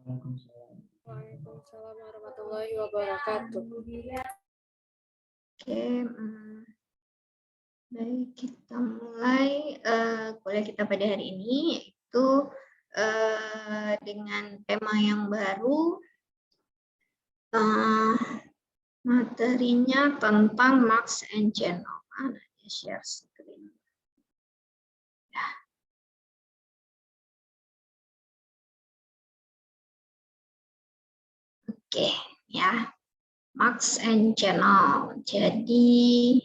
Waalaikumsalam warahmatullahi wabarakatuh. Oke, baik, kita mulai kuliah kita pada hari ini, yaitu dengan tema yang baru, materinya tentang Marks and Channel. Share screen. Ya. Oke, ya, Marks and Channel. Jadi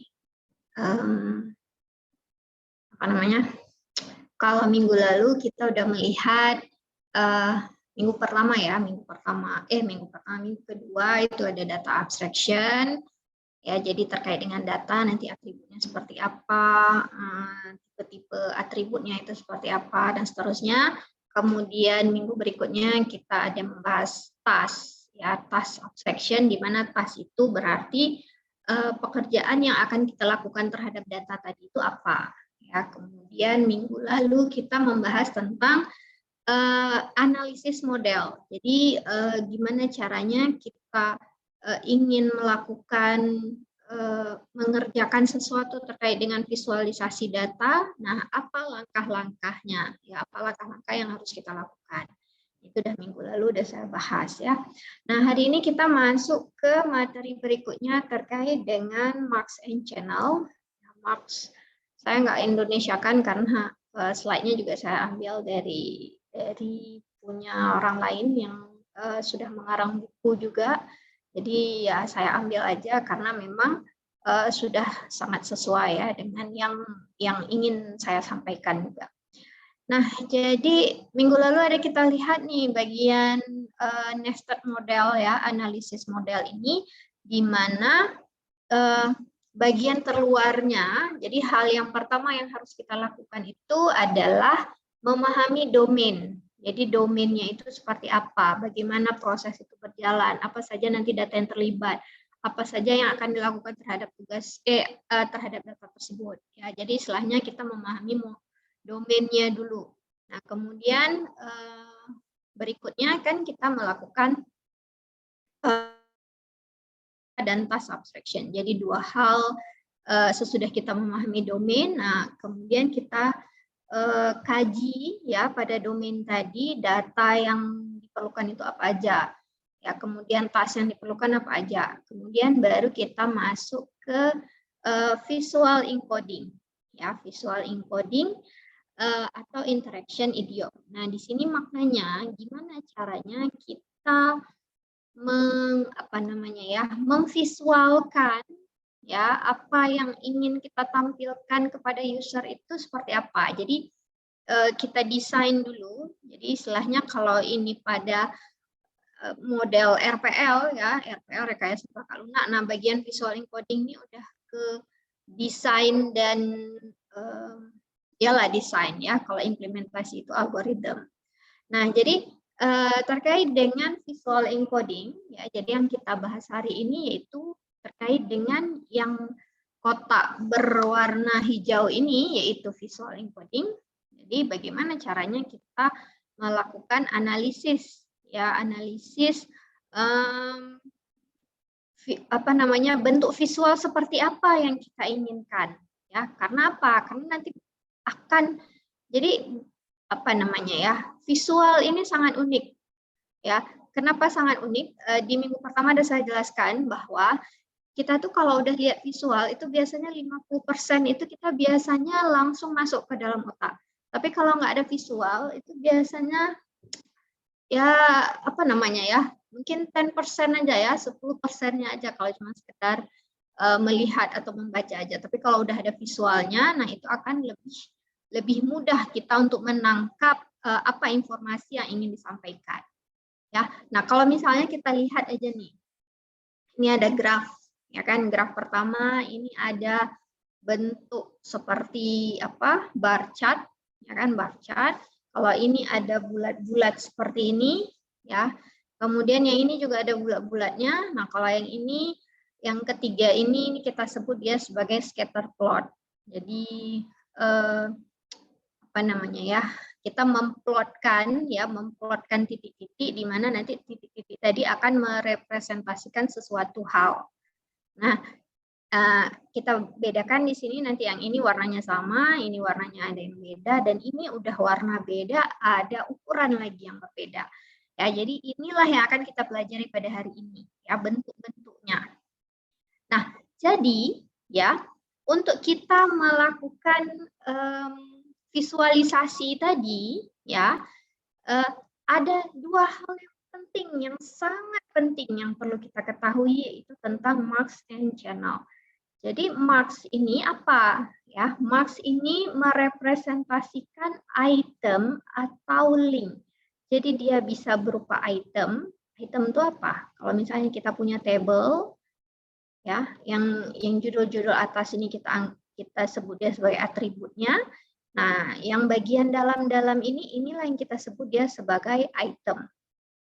apa namanya? Kalau minggu lalu kita udah melihat minggu kedua itu ada data abstraction. Ya, jadi terkait dengan data nanti atributnya seperti apa, tipe-tipe atributnya itu seperti apa dan seterusnya. Kemudian minggu berikutnya kita ada membahas task, ya, task abstraction, di mana task itu berarti pekerjaan yang akan kita lakukan terhadap data tadi itu apa. Ya, kemudian minggu lalu kita membahas tentang analisis model. Jadi gimana caranya kita ingin melakukan mengerjakan sesuatu terkait dengan visualisasi data. Nah, apa langkah-langkahnya? Ya, apa langkah-langkah yang harus kita lakukan? Itu udah minggu lalu udah saya bahas ya. Nah, hari ini kita masuk ke materi berikutnya terkait dengan Marks and Channel. Marks saya nggak Indonesiakan karena slide-nya juga saya ambil dari punya orang lain yang sudah mengarang buku juga. Jadi ya saya ambil aja karena memang sudah sangat sesuai ya dengan yang ingin saya sampaikan juga. Nah, jadi minggu lalu ada kita lihat nih bagian nested model ya, analisis model ini, di mana bagian terluarnya, jadi hal yang pertama yang harus kita lakukan itu adalah memahami domain. Jadi domainnya itu seperti apa, bagaimana proses itu berjalan, apa saja nanti data yang terlibat, apa saja yang akan dilakukan terhadap terhadap data tersebut. Ya, jadi istilahnya kita memahami domainnya dulu. Nah, kemudian berikutnya kan kita melakukan dan task abstraction. Jadi dua hal sesudah kita memahami domain, nah kemudian kita kaji ya pada domain tadi data yang diperlukan itu apa aja. Ya, kemudian task yang diperlukan apa aja. Kemudian baru kita masuk ke visual encoding. Ya, visual encoding atau interaction idiom. Nah, di sini maknanya gimana caranya kita memvisualkan ya apa yang ingin kita tampilkan kepada user itu seperti apa. Jadi kita desain dulu. Jadi istilahnya kalau ini pada model RPL ya, RPL rekayasa perangkat lunak. Nah, bagian visual encoding ini udah ke desain dan desain ya. Kalau implementasi itu algoritma. Nah, jadi terkait dengan visual encoding, ya, jadi yang kita bahas hari ini yaitu terkait dengan yang kotak berwarna hijau ini, yaitu visual encoding. Jadi bagaimana caranya kita melakukan analisis, ya, analisis bentuk visual seperti apa yang kita inginkan, ya. Karena apa? Karena nanti akan jadi visual ini sangat unik ya. Kenapa sangat unik? Di minggu pertama ada saya jelaskan bahwa kita tuh kalau udah lihat visual itu biasanya 50% itu kita biasanya langsung masuk ke dalam otak. Tapi kalau nggak ada visual itu biasanya mungkin 10% aja ya, 10%-nya aja kalau cuma sekedar melihat atau membaca aja. Tapi kalau udah ada visualnya, nah itu akan lebih mudah kita untuk menangkap apa informasi yang ingin disampaikan. Ya, nah kalau misalnya kita lihat aja nih, ini ada graf, ya kan? Graf pertama ini ada bentuk seperti apa? Bar chart, ya kan? Bar chart. Kalau ini ada bulat-bulat seperti ini, ya. Kemudian yang ini juga ada bulat-bulatnya. Nah, kalau yang ini, yang ketiga ini kita sebut dia sebagai scatter plot. Jadi kita memplotkan ya, memplotkan titik-titik di mana nanti titik-titik tadi akan merepresentasikan sesuatu hal. Nah, kita bedakan di sini nanti yang ini warnanya sama, ini warnanya ada yang beda, dan ini udah warna beda, ada ukuran lagi yang berbeda. Ya, jadi inilah yang akan kita pelajari pada hari ini, ya, bentuk-bentuknya. Nah, jadi ya, untuk kita melakukan visualisasi tadi, ya, ada dua hal yang penting, yang sangat penting yang perlu kita ketahui, yaitu tentang marks and channel. Jadi marks ini apa? Ya, marks ini merepresentasikan item atau link. Jadi dia bisa berupa item. Item itu apa? Kalau misalnya kita punya table, ya, yang judul-judul atas ini kita sebut dia sebagai atributnya. Nah, yang bagian dalam-dalam ini, inilah yang kita sebut dia sebagai item.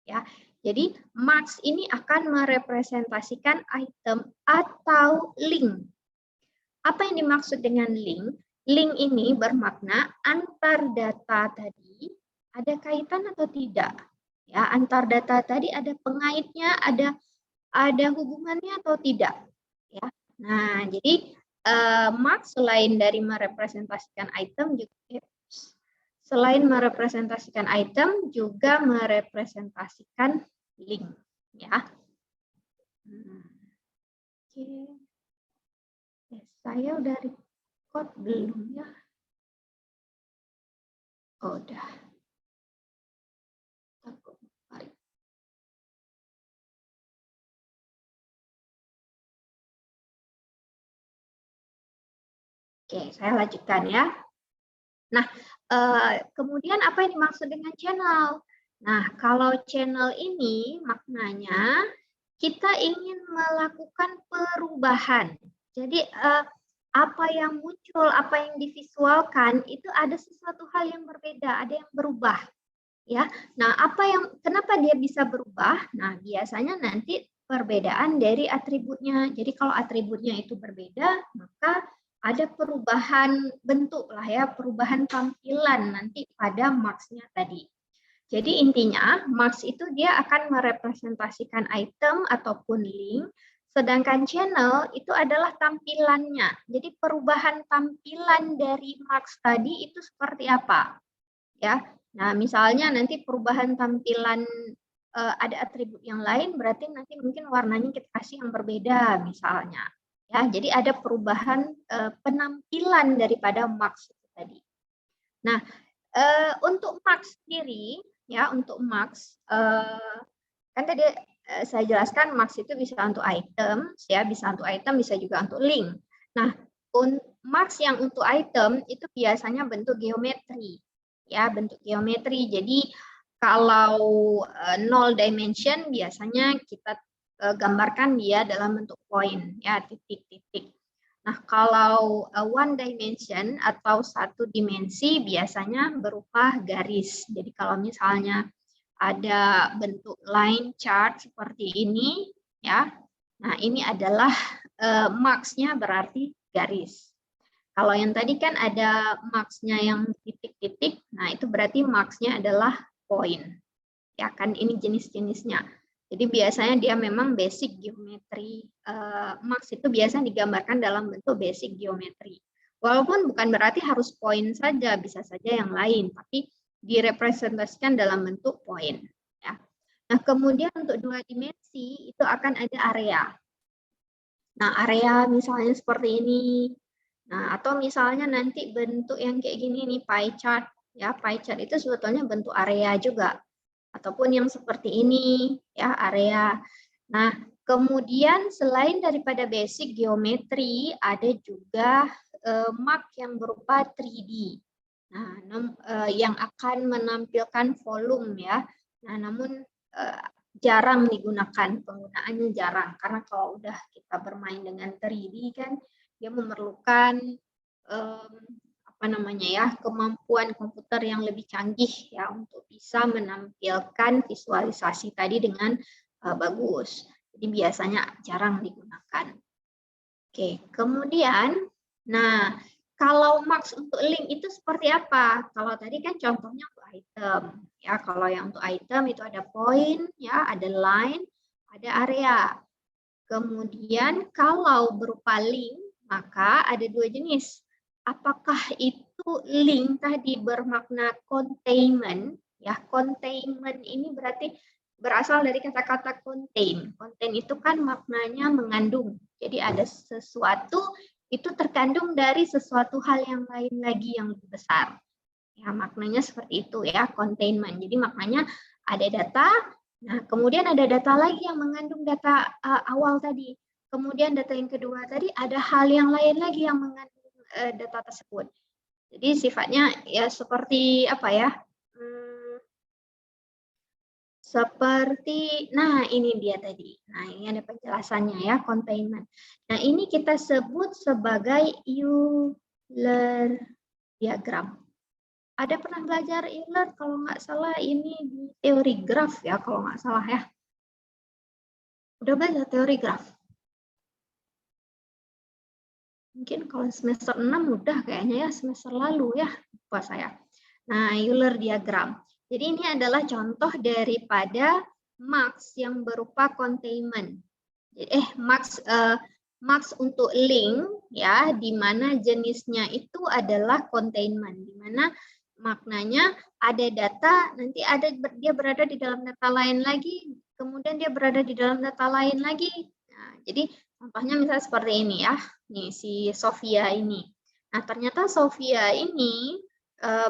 Ya, jadi marks ini akan merepresentasikan item atau link. Apa yang dimaksud dengan link? Link ini bermakna antar data tadi ada kaitan atau tidak. Ya, antar data tadi ada pengaitnya, ada hubungannya atau tidak. Ya. Nah, jadi marks selain dari merepresentasikan item juga juga merepresentasikan link, ya. Oke. Saya udah record belum ya? Oh, udah. Oke, saya lanjutkan ya. Nah, kemudian apa yang dimaksud dengan channel? Nah, kalau channel ini maknanya kita ingin melakukan perubahan. Jadi apa yang muncul, apa yang divisualkan itu ada sesuatu hal yang berbeda, ada yang berubah. Ya, nah kenapa dia bisa berubah? Nah, biasanya nanti perbedaan dari atributnya. Jadi kalau atributnya itu berbeda, maka ada perubahan bentuk lah ya, perubahan tampilan nanti pada marks-nya tadi. Jadi intinya marks itu dia akan merepresentasikan item ataupun link, sedangkan channel itu adalah tampilannya. Jadi perubahan tampilan dari marks tadi itu seperti apa? Ya. Nah, misalnya nanti perubahan tampilan ada atribut yang lain, berarti nanti mungkin warnanya kita kasih yang berbeda misalnya. Ya, jadi ada perubahan penampilan daripada marks tadi. Nah, untuk marks sendiri, ya, untuk marks kan tadi saya jelaskan marks itu bisa untuk item, ya, bisa untuk item, bisa juga untuk link. Nah, marks yang untuk item itu biasanya bentuk geometri, ya, bentuk geometri. Jadi kalau 0 dimension biasanya kita gambarkan dia dalam bentuk poin, ya, titik-titik. Nah, kalau one dimension atau satu dimensi biasanya berupa garis. Jadi kalau misalnya ada bentuk line chart seperti ini, ya. Nah, ini adalah marks-nya berarti garis. Kalau yang tadi kan ada marks-nya yang titik-titik, nah itu berarti marks-nya adalah poin. Ya kan, ini jenis-jenisnya. Jadi biasanya dia memang basic geometri. Marks itu biasanya digambarkan dalam bentuk basic geometri. Walaupun bukan berarti harus poin saja, bisa saja yang lain, tapi direpresentasikan dalam bentuk poin. Ya. Nah, kemudian untuk 2 dimensi itu akan ada area. Nah, area misalnya seperti ini. Nah, atau misalnya nanti bentuk yang kayak gini nih, pie chart. Ya, pie chart itu sebetulnya bentuk area juga. Ataupun yang seperti ini, ya, area. Nah, kemudian selain daripada basic geometri, ada juga mark yang berupa 3D. Nah, yang akan menampilkan volume, ya. Nah, namun jarang digunakan, penggunaannya jarang. Karena kalau udah kita bermain dengan 3D kan, dia memerlukan kemampuan komputer yang lebih canggih ya untuk bisa menampilkan visualisasi tadi dengan bagus. Jadi biasanya jarang digunakan. Oke, kemudian, nah kalau marks untuk link itu seperti apa? Kalau tadi kan contohnya untuk item, ya. Kalau yang untuk item itu ada point, ya, ada line, ada area. Kemudian kalau berupa link, maka ada dua jenis. Apakah itu link tadi bermakna containment? Ya, containment ini berarti berasal dari kata-kata contain. Contain itu kan maknanya mengandung. Jadi ada sesuatu itu terkandung dari sesuatu hal yang lain lagi yang lebih besar. Ya, maknanya seperti itu ya, containment. Jadi maknanya ada data, nah kemudian ada data lagi yang mengandung data awal tadi. Kemudian data yang kedua tadi ada hal yang lain lagi yang mengandung data tersebut. Jadi sifatnya ya seperti apa ya? Seperti, nah ini dia tadi. Nah ini ada penjelasannya ya, containment. Nah ini kita sebut sebagai Euler diagram. Ada pernah belajar Euler kalau nggak salah ini di teori graf ya, kalau nggak salah ya. Udah belajar teori graf? Mungkin kalau semester 6 udah kayaknya ya, semester lalu ya, lupa saya. Nah, Euler diagram. Jadi ini adalah contoh daripada marks yang berupa containment. Marks untuk link ya, di mana jenisnya itu adalah containment, di mana maknanya ada data, nanti ada dia berada di dalam data lain lagi, kemudian dia berada di dalam data lain lagi. Nah, jadi contohnya misalnya seperti ini ya, nih si Sofia ini. Nah, ternyata Sofia ini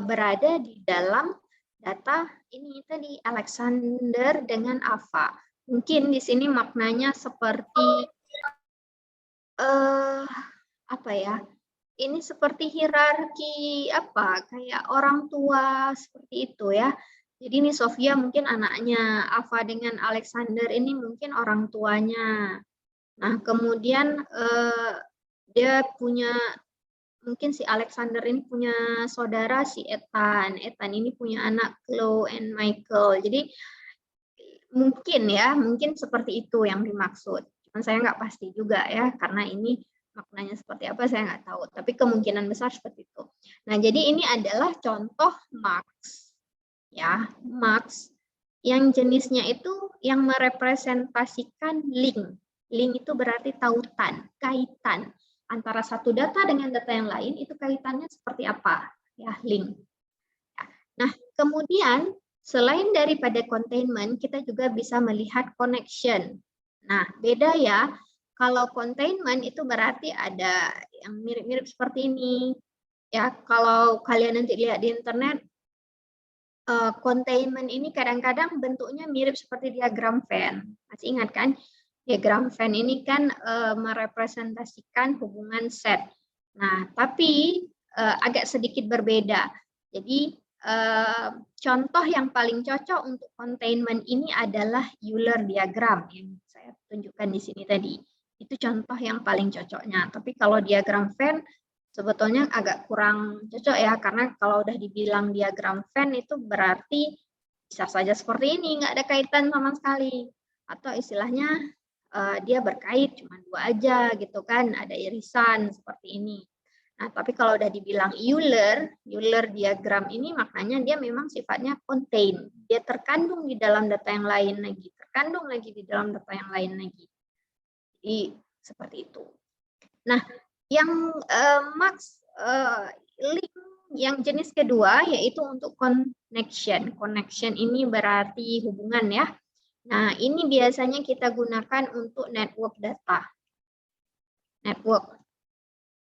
berada di dalam data ini tadi Alexander dengan Ava. Mungkin di sini maknanya seperti apa ya? Ini seperti hierarki apa? Kayak orang tua seperti itu ya. Jadi ini Sofia mungkin anaknya, Ava dengan Alexander ini mungkin orang tuanya. Nah, kemudian dia punya, mungkin si Alexander ini punya saudara si Ethan. Ethan ini punya anak Chloe and Michael. Jadi mungkin ya, mungkin seperti itu yang dimaksud. Cuman saya nggak pasti juga ya, karena ini maknanya seperti apa saya nggak tahu. Tapi kemungkinan besar seperti itu. Nah, jadi ini adalah contoh marks. Ya, marks yang jenisnya itu yang merepresentasikan link. Link itu berarti tautan, kaitan antara satu data dengan data yang lain, itu kaitannya seperti apa? Ya, link. Nah, kemudian selain daripada containment, kita juga bisa melihat connection. Nah, beda ya. Kalau containment itu berarti ada yang mirip-mirip seperti ini. Ya, kalau kalian nanti lihat di internet, containment ini kadang-kadang bentuknya mirip seperti diagram Venn. Masih ingat kan? Diagram Venn ini kan merepresentasikan hubungan set. Nah, tapi agak sedikit berbeda. Jadi contoh yang paling cocok untuk containment ini adalah Euler diagram yang saya tunjukkan di sini tadi. Itu contoh yang paling cocoknya. Tapi kalau diagram Venn sebetulnya agak kurang cocok ya, karena kalau udah dibilang diagram Venn itu berarti bisa saja seperti ini, nggak ada kaitan sama sekali. Atau istilahnya dia berkait cuma dua aja gitu kan, ada irisan seperti ini. Nah, tapi kalau udah dibilang Euler diagram ini maknanya dia memang sifatnya contain. Dia terkandung di dalam data yang lain lagi, terkandung lagi di dalam data yang lain lagi. Jadi seperti itu. Nah, yang marks link yang jenis kedua yaitu untuk connection. Connection ini berarti hubungan ya. Nah, ini biasanya kita gunakan untuk network data. Network.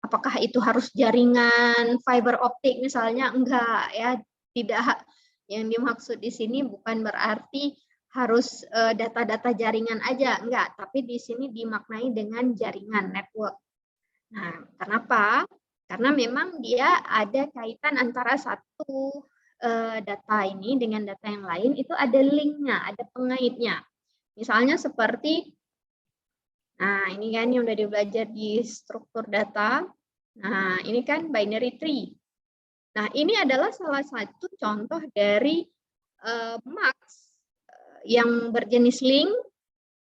Apakah itu harus jaringan fiber optik misalnya? Enggak ya, tidak. Yang dimaksud di sini bukan berarti harus data-data jaringan aja, enggak, tapi di sini dimaknai dengan jaringan network. Nah, kenapa? Karena memang dia ada kaitan antara satu data ini dengan data yang lain, itu ada linknya, ada pengaitnya. Misalnya seperti, nah ini kan yang udah belajar di struktur data. Nah, ini kan binary tree. Nah, ini adalah salah satu contoh dari marks yang berjenis link,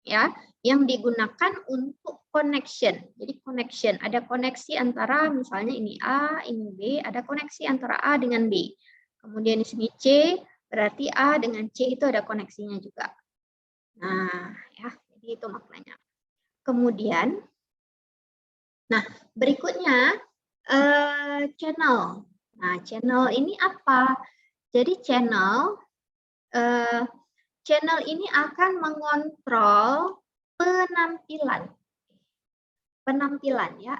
ya, yang digunakan untuk connection. Jadi connection, ada koneksi antara misalnya ini A, ini B, ada koneksi antara A dengan B. Kemudian di sini C, berarti A dengan C itu ada koneksinya juga. Nah, ya, jadi itu maknanya. Kemudian, nah berikutnya channel. Nah, channel ini apa? Jadi channel ini akan mengontrol penampilan ya,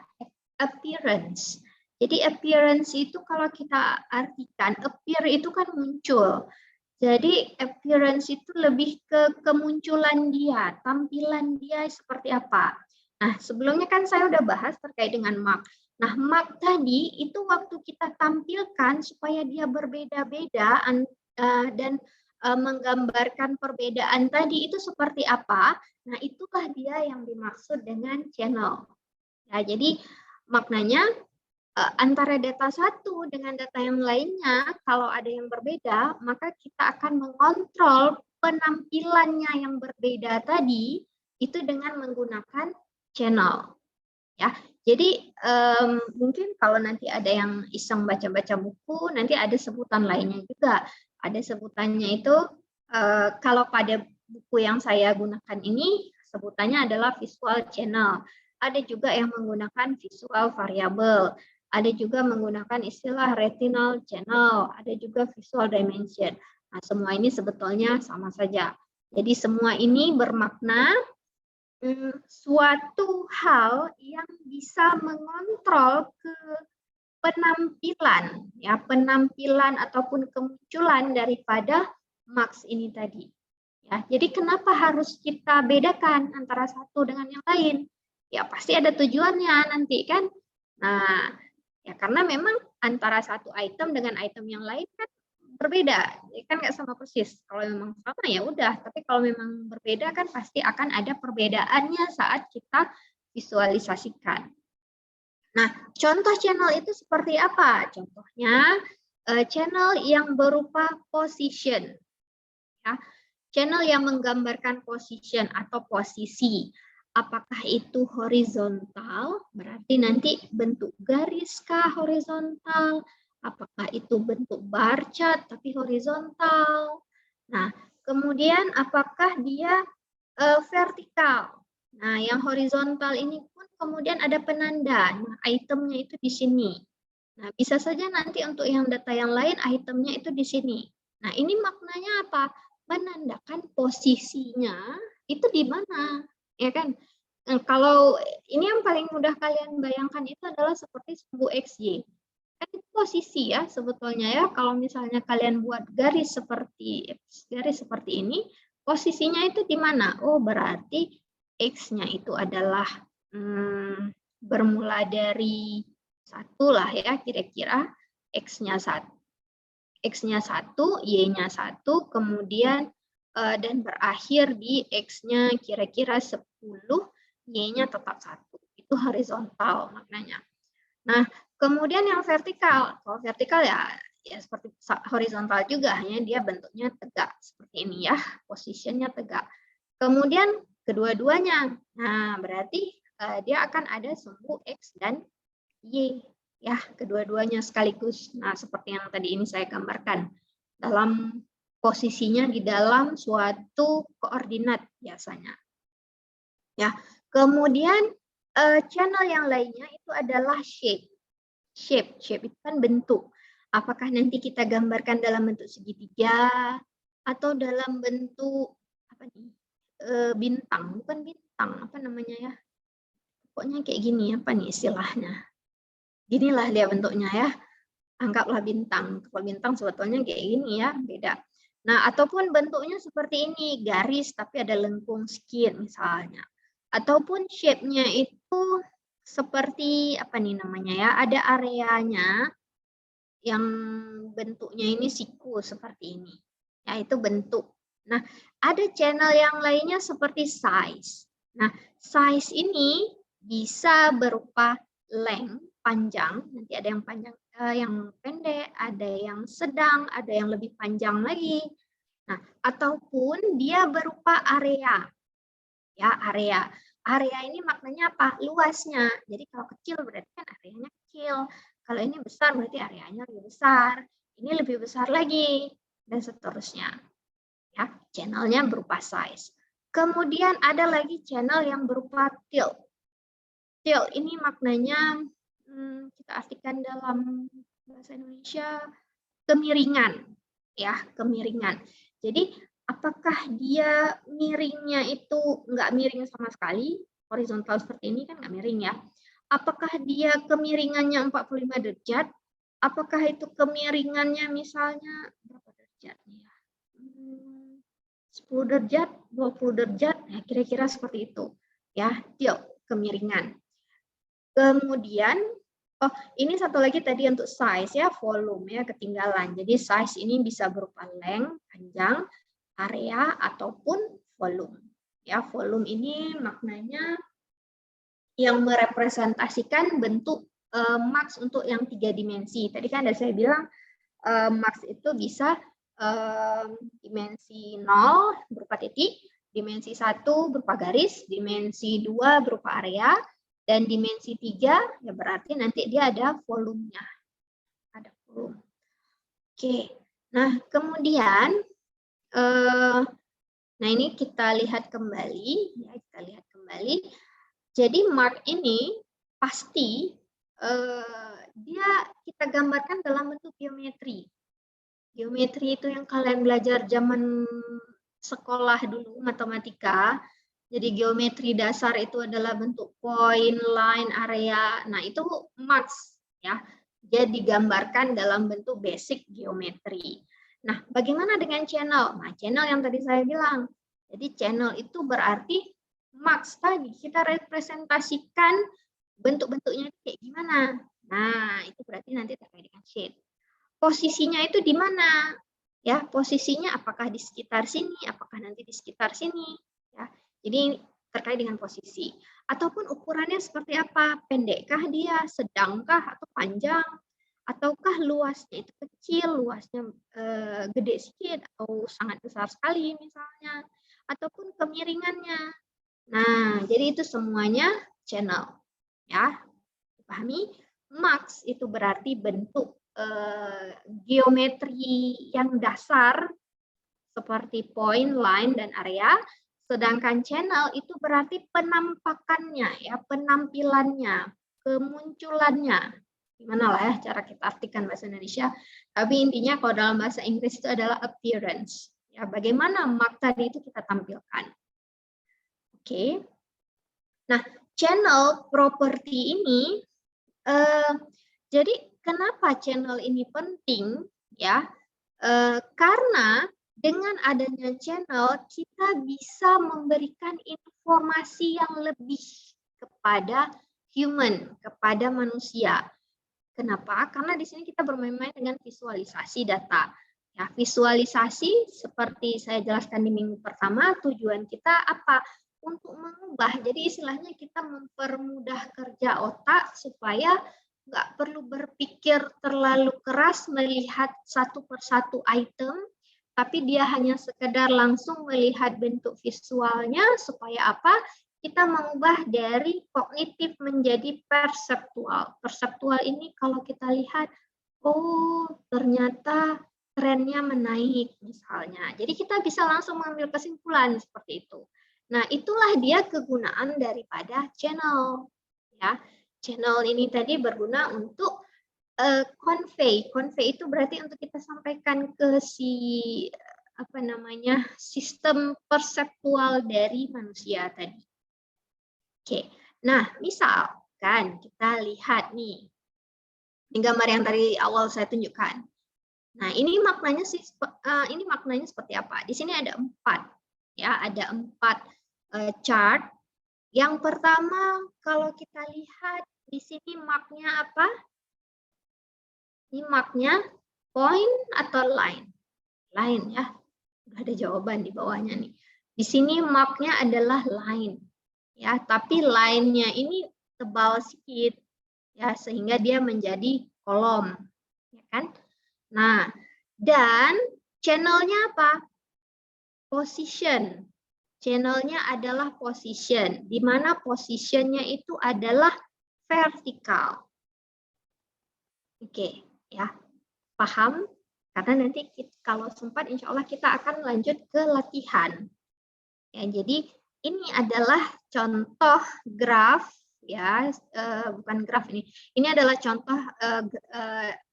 appearance. Jadi appearance itu kalau kita artikan, appear itu kan muncul. Jadi appearance itu lebih ke kemunculan dia, tampilan dia seperti apa. Nah, sebelumnya kan saya udah bahas terkait dengan mark. Nah, mark tadi itu waktu kita tampilkan supaya dia berbeda-beda dan menggambarkan perbedaan tadi itu seperti apa. Nah, itulah dia yang dimaksud dengan channel. Ya, jadi maknanya antara data satu dengan data yang lainnya, kalau ada yang berbeda, maka kita akan mengontrol penampilannya yang berbeda tadi itu dengan menggunakan channel. Ya, jadi mungkin kalau nanti ada yang iseng baca-baca buku, nanti ada sebutan lainnya juga. Ada sebutannya itu kalau pada buku yang saya gunakan ini sebutannya adalah visual channel. Ada juga yang menggunakan visual variable. Ada juga menggunakan istilah retinal channel, ada juga visual dimension. Nah, semua ini sebetulnya sama saja. Jadi semua ini bermakna suatu hal yang bisa mengontrol ke penampilan, ya penampilan ataupun kemunculan daripada marks ini tadi. Ya, jadi kenapa harus kita bedakan antara satu dengan yang lain? Ya pasti ada tujuannya nanti kan. Nah, ya karena memang antara satu item dengan item yang lain kan berbeda, ya kan nggak sama persis. Kalau memang sama ya udah, tapi kalau memang berbeda kan pasti akan ada perbedaannya saat kita visualisasikan. Nah, contoh channel itu seperti apa? Contohnya channel yang berupa position. Ya, channel yang menggambarkan position atau posisi. Apakah itu horizontal? Berarti nanti bentuk garis kah horizontal? Apakah itu bentuk bar chart tapi horizontal? Nah, kemudian apakah dia vertikal? Nah, yang horizontal ini pun kemudian ada penanda. Nah, itemnya itu di sini. Nah, bisa saja nanti untuk yang data yang lain itemnya itu di sini. Nah, ini maknanya apa? Menandakan posisinya itu di mana, ya kan? Kalau ini yang paling mudah kalian bayangkan itu adalah seperti sumbu XY. Kan itu posisi ya sebetulnya ya. Kalau misalnya kalian buat garis seperti ini, posisinya itu di mana? Oh, berarti X-nya itu adalah bermula dari 1 lah ya kira-kira. X-nya 1, Y-nya 1, kemudian dan berakhir di X-nya kira-kira 10, Y-nya tetap 1. Itu horizontal maknanya. Nah, kemudian yang vertikal. Kalau vertikal ya seperti horizontal juga, hanya dia bentuknya tegak seperti ini ya, posisinya tegak. Kemudian kedua-duanya. Nah, berarti dia akan ada sumbu X dan Y. Ya, kedua-duanya sekaligus. Nah, seperti yang tadi ini saya gambarkan. Dalam posisinya di dalam suatu koordinat biasanya. Ya, kemudian channel yang lainnya itu adalah shape. Shape itu kan bentuk. Apakah nanti kita gambarkan dalam bentuk segitiga atau dalam bentuk apa nih? Bintang, bukan bintang, apa namanya ya? Pokoknya kayak gini, apa nih istilahnya? Ginilah dia bentuknya ya. Anggaplah bintang. Kalau bintang sebetulnya kayak gini ya, beda. Nah, ataupun bentuknya seperti ini, garis tapi ada lengkung sedikit misalnya. Ataupun shape-nya itu seperti apa nih namanya ya, ada areanya yang bentuknya ini siku seperti ini. Ya, itu bentuk. Nah, ada channel yang lainnya seperti size. Nah, size ini bisa berupa length, panjang, nanti ada yang panjang, yang pendek, ada yang sedang, ada yang lebih panjang lagi. Nah, ataupun dia berupa area. Ya, area. Area ini maknanya apa? Luasnya. Jadi kalau kecil berarti kan areanya kecil. Kalau ini besar berarti areanya lebih besar. Ini lebih besar lagi dan seterusnya. Ya, channelnya berupa size. Kemudian ada lagi channel yang berupa tilt. Tilt ini maknanya kita artikan dalam bahasa Indonesia kemiringan, ya, kemiringan. Jadi apakah dia miringnya itu nggak miring sama sekali, horizontal seperti ini kan nggak miring ya. Apakah dia kemiringannya 45 derajat? Apakah itu kemiringannya misalnya berapa derajat nih ya? 10 derajat, 20 derajat, ya kira-kira seperti itu. Ya, tilt, kemiringan. Kemudian, oh ini satu lagi tadi untuk size ya, volume ya, ketinggalan. Jadi size ini bisa berupa length, panjang, area, ataupun volume. Ya, volume ini maknanya yang merepresentasikan bentuk max untuk yang 3 dimensi. Tadi kan ada saya bilang max itu bisa dimensi 0 berupa titik, dimensi 1 berupa garis, dimensi 2 berupa area, dan dimensi 3 ya berarti nanti dia ada volumenya. Ada volume. Oke. Nah, kemudian nah ini kita lihat kembali ya, kita lihat kembali. Jadi mark ini pasti dia kita gambarkan dalam bentuk geometri. Geometri itu yang kalian belajar zaman sekolah dulu, matematika. Jadi geometri dasar itu adalah bentuk point, line, area. Nah, itu marks ya. Dia digambarkan dalam bentuk basic geometri. Nah, bagaimana dengan channel? Nah, channel yang tadi saya bilang. Jadi channel itu berarti marks tadi kita representasikan bentuk-bentuknya kayak gimana. Nah, itu berarti nanti terkait dengan shape. Posisinya itu di mana? Ya, posisinya apakah di sekitar sini, apakah nanti di sekitar sini, ya. Jadi terkait dengan posisi. Ataupun ukurannya seperti apa? Pendekkah dia, sedangkah atau panjang? Ataukah luasnya itu kecil, luasnya gede sedikit atau sangat besar sekali misalnya, ataupun kemiringannya. Nah, jadi itu semuanya channel. Ya, dipahami? Max itu berarti bentuk geometri yang dasar seperti point, line, dan area. Sedangkan channel itu berarti penampakannya, ya, penampilannya, kemunculannya. Gimana lah ya cara kita artikan bahasa Indonesia. Tapi intinya kalau dalam bahasa Inggris itu adalah appearance. Ya, bagaimana mark tadi itu kita tampilkan. Oke. Nah, channel property ini, jadi kenapa channel ini penting? Ya, karena dengan adanya channel, kita bisa memberikan informasi yang lebih kepada human, kepada manusia. Kenapa? Karena di sini kita bermain-main dengan visualisasi data. Ya, visualisasi seperti saya jelaskan di minggu pertama, tujuan kita apa? Untuk mengubah. Jadi istilahnya kita mempermudah kerja otak supaya nggak perlu berpikir terlalu keras melihat satu persatu item, tapi dia hanya sekedar langsung melihat bentuk visualnya supaya apa? Kita mengubah dari kognitif menjadi perseptual. Perseptual ini kalau kita lihat, oh ternyata trennya menaik misalnya. Jadi kita bisa langsung mengambil kesimpulan seperti itu. Nah, itulah dia kegunaan daripada channel. Ya, channel ini tadi berguna untuk convey. Convey itu berarti untuk kita sampaikan ke si sistem perseptual dari manusia tadi. Oke, nah misalkan kita lihat nih, ini gambar yang tadi awal saya tunjukkan. Nah ini maknanya seperti apa? Di sini ada 4, ya ada 4 chart. Yang pertama kalau kita lihat di sini marknya apa? Ini marknya point atau line? Line ya, udah ada jawaban di bawahnya nih. Di sini marknya adalah line. Ya, tapi line-nya ini tebal sedikit ya sehingga dia menjadi kolom, ya kan? Nah, dan channel-nya apa? Position. Channelnya adalah position, di mana positionnya itu adalah vertikal. Oke, ya, paham? Karena nanti kalau sempat, insya Allah kita akan lanjut ke latihan. Ya, jadi ini adalah contoh graf, ya, bukan graf ini. Ini adalah contoh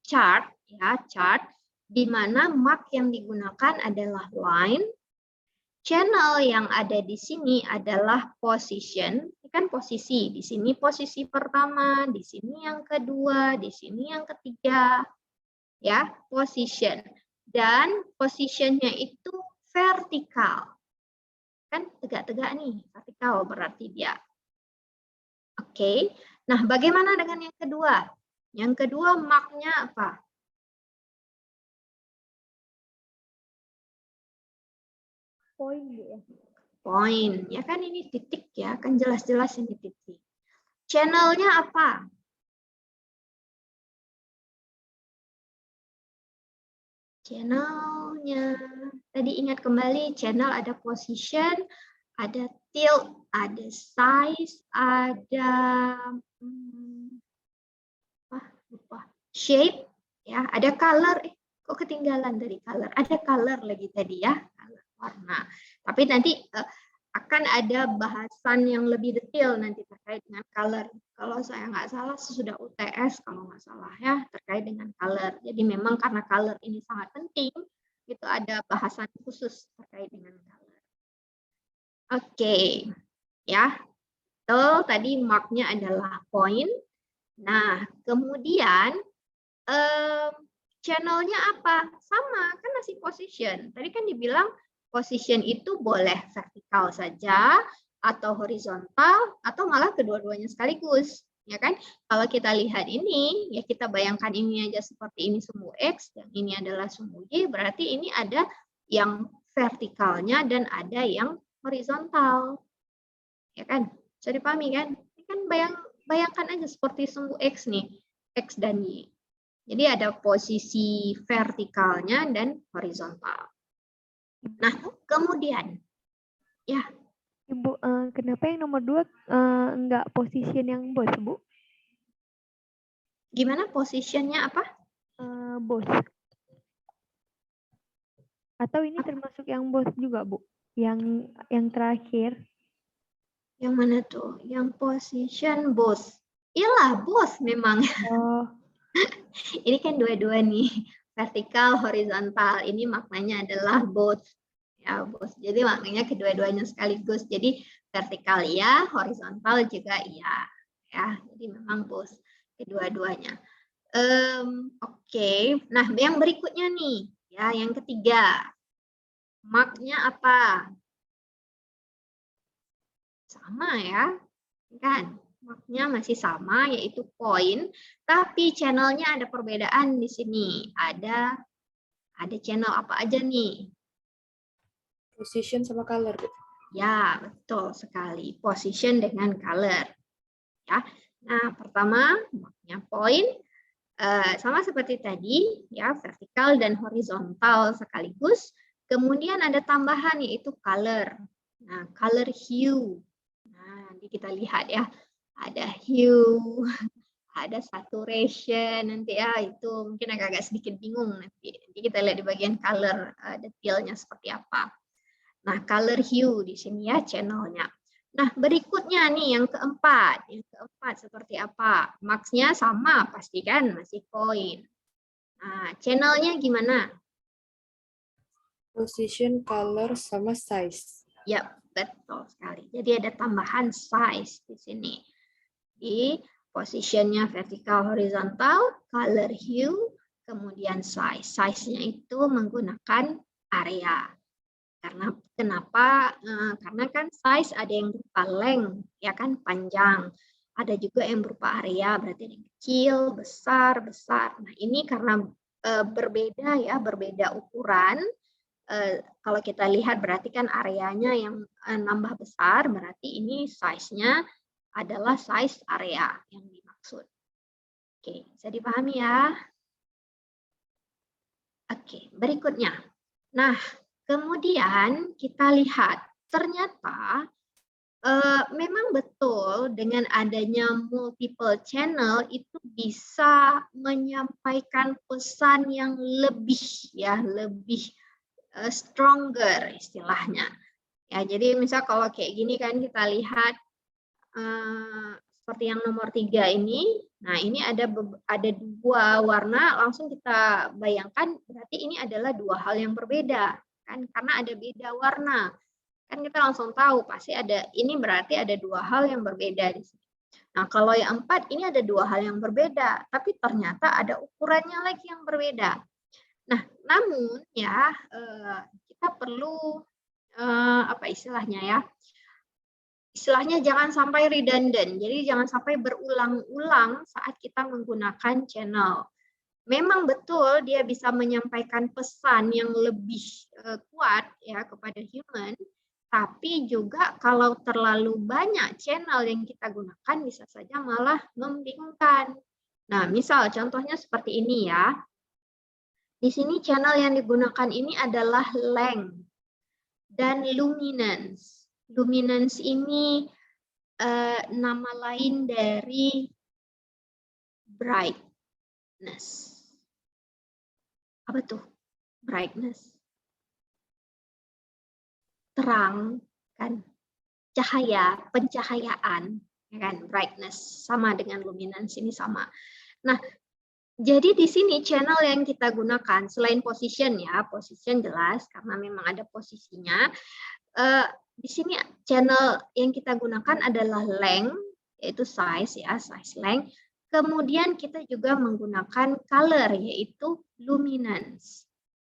chart, ya, chart di mana mark yang digunakan adalah line. Channel yang ada di sini adalah position, kan posisi. Di sini posisi pertama, di sini yang kedua, di sini yang ketiga. Ya, position. Dan positionnya itu vertikal. Kan tegak-tegak nih, vertikal berarti dia. Oke. Nah, bagaimana dengan yang kedua? Yang kedua marknya apa? Poin ya. Poin, ya kan ini titik ya, kan jelas-jelas ini titik. Channelnya apa? Channelnya, tadi ingat kembali, channel ada position, ada tilt, ada size, ada lupa, shape, ya, ada color. Kok ketinggalan dari color? Ada color lagi tadi ya, color warna. Tapi nanti akan ada bahasan yang lebih detail nanti terkait dengan color. Kalau saya nggak salah sudah UTS kalau nggak salah ya terkait dengan color. Jadi memang karena color ini sangat penting, itu ada bahasan khusus terkait dengan color. Oke, ya. So, tadi marknya adalah point. Nah, kemudian channelnya apa? Sama, kan masih position. Tadi kan dibilang position itu boleh vertikal saja, atau horizontal, atau malah kedua-duanya sekaligus. Ya kan? Kalau kita lihat ini, ya kita bayangkan ini aja seperti ini sumbu X, dan ini adalah sumbu Y, berarti ini ada yang vertikalnya dan ada yang horizontal. Ya kan? Bisa dipahami kan? Ini kan bayangkan aja seperti sumbu X nih, X dan Y. Jadi ada posisi vertikalnya dan horizontal. Nah, kemudian, ya. Ibu, kenapa yang nomor 2 enggak position yang bos, Bu? Gimana positionnya apa? Bos. Atau ini termasuk yang bos juga, Bu? Yang terakhir. Yang mana tuh? Yang position bos. Iyalah, bos memang. Oh. Ini kan dua-dua nih, vertikal, horizontal. Ini maknanya adalah both. Ya, both. Jadi maknanya kedua-duanya sekaligus. Jadi vertikal ya, horizontal juga iya. Ya, jadi memang both kedua-duanya. Oke. Nah, yang berikutnya nih, ya, yang ketiga. Marknya apa? Sama ya, kan? Marknya masih sama, yaitu poin, tapi channelnya ada perbedaan di sini. Ada channel apa aja nih? Position sama color. Ya, betul sekali. Position dengan color. Ya. Nah, pertama marknya poin, sama seperti tadi, ya, vertikal dan horizontal sekaligus. Kemudian ada tambahan yaitu color. Nah, color hue. Nah, nanti kita lihat ya. Ada hue, ada saturation, nanti ya itu mungkin agak-agak sedikit bingung nanti. Nanti kita lihat di bagian color detailnya seperti apa. Nah, color hue di sini ya channelnya. Nah, berikutnya nih yang keempat. Yang keempat seperti apa? Marks-nya sama pasti kan, masih poin. Nah, channelnya gimana? Position, color, sama size. Ya, betul sekali. Jadi ada tambahan size di sini. Di positionnya vertikal horizontal, color hue, kemudian size. Size-nya itu menggunakan area. Karena kenapa? Karena kan size ada yang berupa length, ya kan, panjang. Ada juga yang berupa area, berarti ada yang kecil, besar, besar. Nah, ini karena berbeda ya, berbeda ukuran. Kalau kita lihat berarti kan areanya yang nambah besar, berarti ini size-nya adalah size area yang dimaksud. Oke, bisa dipahami ya? Oke, berikutnya. Nah, kemudian kita lihat ternyata memang betul dengan adanya multiple channel itu bisa menyampaikan pesan yang lebih stronger istilahnya. Ya, jadi misal kalau kayak gini kan kita lihat seperti yang nomor 3 ini. Nah, ini ada dua warna, langsung kita bayangkan berarti ini adalah dua hal yang berbeda kan, karena ada beda warna. Kan kita langsung tahu pasti ada, ini berarti ada dua hal yang berbeda di sini. Nah, kalau yang 4 ini ada dua hal yang berbeda, tapi ternyata ada ukurannya lagi yang berbeda. Nah, namun ya kita perlu apa istilahnya ya? Istilahnya jangan sampai redundant. Jadi jangan sampai berulang-ulang saat kita menggunakan channel. Memang betul dia bisa menyampaikan pesan yang lebih kuat ya kepada human, tapi juga kalau terlalu banyak channel yang kita gunakan bisa saja malah membingungkan. Nah, misal contohnya seperti ini ya. Di sini channel yang digunakan ini adalah length dan luminance. Luminance ini nama lain dari brightness. Apa tuh? Brightness. Terang, kan? Cahaya, pencahayaan, ya kan? Brightness sama dengan luminance ini sama. Nah, jadi di sini channel yang kita gunakan selain position ya, position jelas karena memang ada posisinya. Di sini channel yang kita gunakan adalah length, yaitu size ya, size length. Kemudian kita juga menggunakan color, yaitu luminance.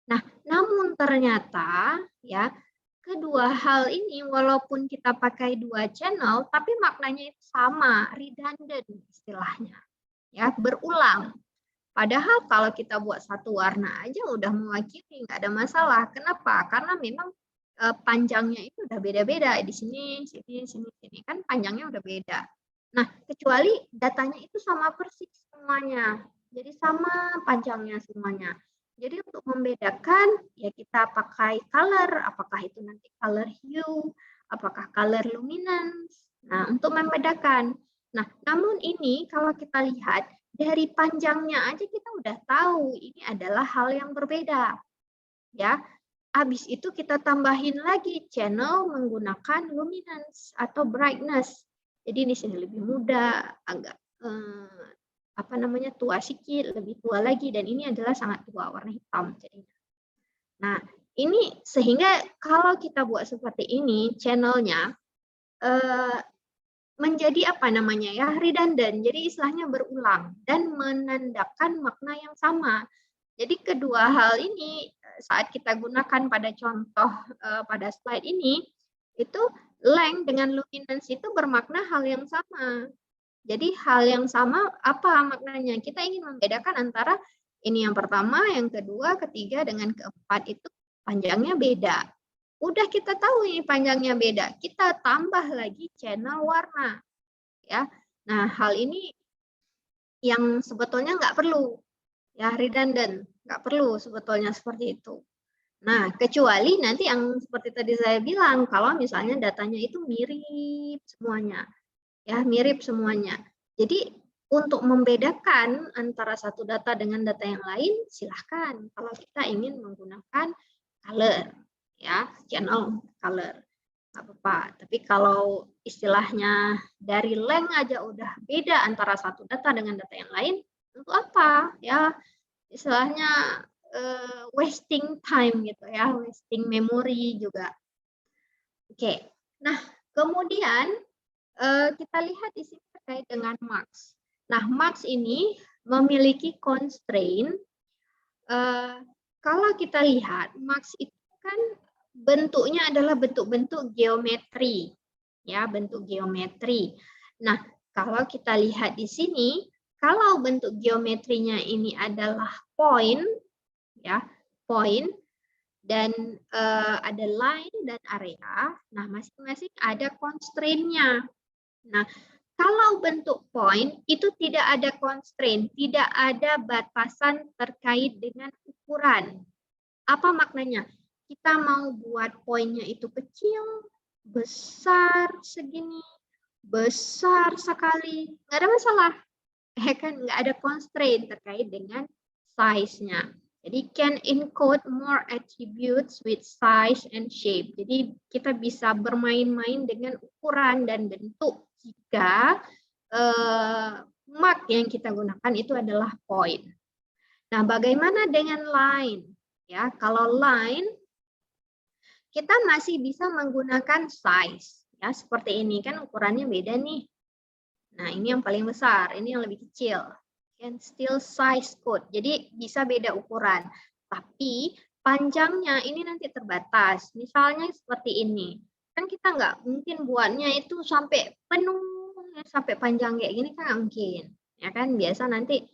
Nah, namun ternyata ya kedua hal ini walaupun kita pakai dua channel, tapi maknanya itu sama, redundant istilahnya, ya berulang. Padahal kalau kita buat satu warna aja udah mewakili, nggak ada masalah. Kenapa? Karena memang panjangnya itu udah beda-beda di sini, sini kan panjangnya udah beda. Nah, kecuali datanya itu sama persis semuanya. Jadi sama panjangnya semuanya. Jadi untuk membedakan ya kita pakai color, apakah itu nanti color hue, apakah color luminance. Nah, untuk membedakan. Nah, namun ini kalau kita lihat dari panjangnya aja kita udah tahu ini adalah hal yang berbeda. Ya. Habis itu kita tambahin lagi channel menggunakan luminance atau brightness. Jadi di sini lebih muda, agak tua sedikit, lebih tua lagi, dan ini adalah sangat tua, warna hitam jadinya. Nah, ini sehingga kalau kita buat seperti ini channelnya menjadi redundant. Jadi istilahnya berulang dan menandakan makna yang sama. Jadi kedua hal ini saat kita gunakan pada contoh pada slide ini, itu length dengan luminance itu bermakna hal yang sama. Jadi hal yang sama apa maknanya? Kita ingin membedakan antara ini yang pertama, yang kedua, ketiga, dengan keempat itu panjangnya beda. Udah kita tahu ini panjangnya beda, kita tambah lagi channel warna. Ya, nah hal ini yang sebetulnya nggak perlu. Ya, redundant, nggak perlu sebetulnya seperti itu. Nah, kecuali nanti yang seperti tadi saya bilang, kalau misalnya datanya itu mirip semuanya. Ya, mirip semuanya. Jadi, untuk membedakan antara satu data dengan data yang lain, silahkan kalau kita ingin menggunakan color, ya, channel color. Nggak apa-apa. Tapi kalau istilahnya dari length aja udah beda antara satu data dengan data yang lain, untuk apa ya, istilahnya wasting time gitu ya, wasting memory juga. Oke, nah kemudian kita lihat di sini terkait dengan marks. Nah, marks ini memiliki constraint. Kalau kita lihat marks itu kan bentuknya adalah bentuk-bentuk geometri, ya, bentuk geometri. Nah, kalau kita lihat di sini, kalau bentuk geometrinya ini adalah point, ya, point, dan ada line dan area. Nah, masing-masing ada constraint-nya. Nah, kalau bentuk point itu tidak ada constraint, tidak ada batasan terkait dengan ukuran. Apa maknanya? Kita mau buat poinnya itu kecil besar segini, besar sekali, nggak ada masalah. Ya kan, nggak ada constraint terkait dengan size-nya. Jadi can encode more attributes with size and shape. Jadi kita bisa bermain-main dengan ukuran dan bentuk jika mark yang kita gunakan itu adalah point. Nah, bagaimana dengan line? Ya, kalau line kita masih bisa menggunakan size. Ya, seperti ini kan ukurannya beda nih. Nah, ini yang paling besar, ini yang lebih kecil. Can still size code. Jadi bisa beda ukuran. Tapi panjangnya ini nanti terbatas. Misalnya seperti ini. Kan kita nggak mungkin buatnya itu sampai penuh, sampai panjang kayak gini kan nggak mungkin. Ya kan, biasa nanti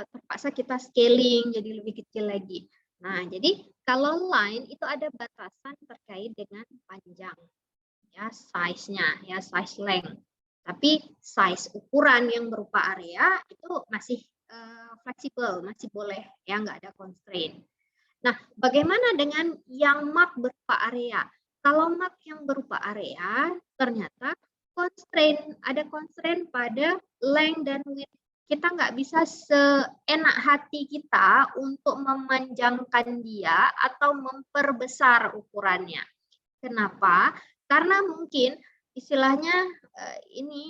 terpaksa kita scaling jadi lebih kecil lagi. Nah, jadi kalau line itu ada batasan terkait dengan panjang. Ya, size-nya, ya size length. Tapi size ukuran yang berupa area itu masih fleksibel, masih boleh, ya nggak ada constraint. Nah, bagaimana dengan yang mark berupa area? Kalau mark yang berupa area, ternyata ada constraint pada length dan width. Kita nggak bisa seenak hati kita untuk memanjangkan dia atau memperbesar ukurannya. Kenapa? Karena mungkin istilahnya ini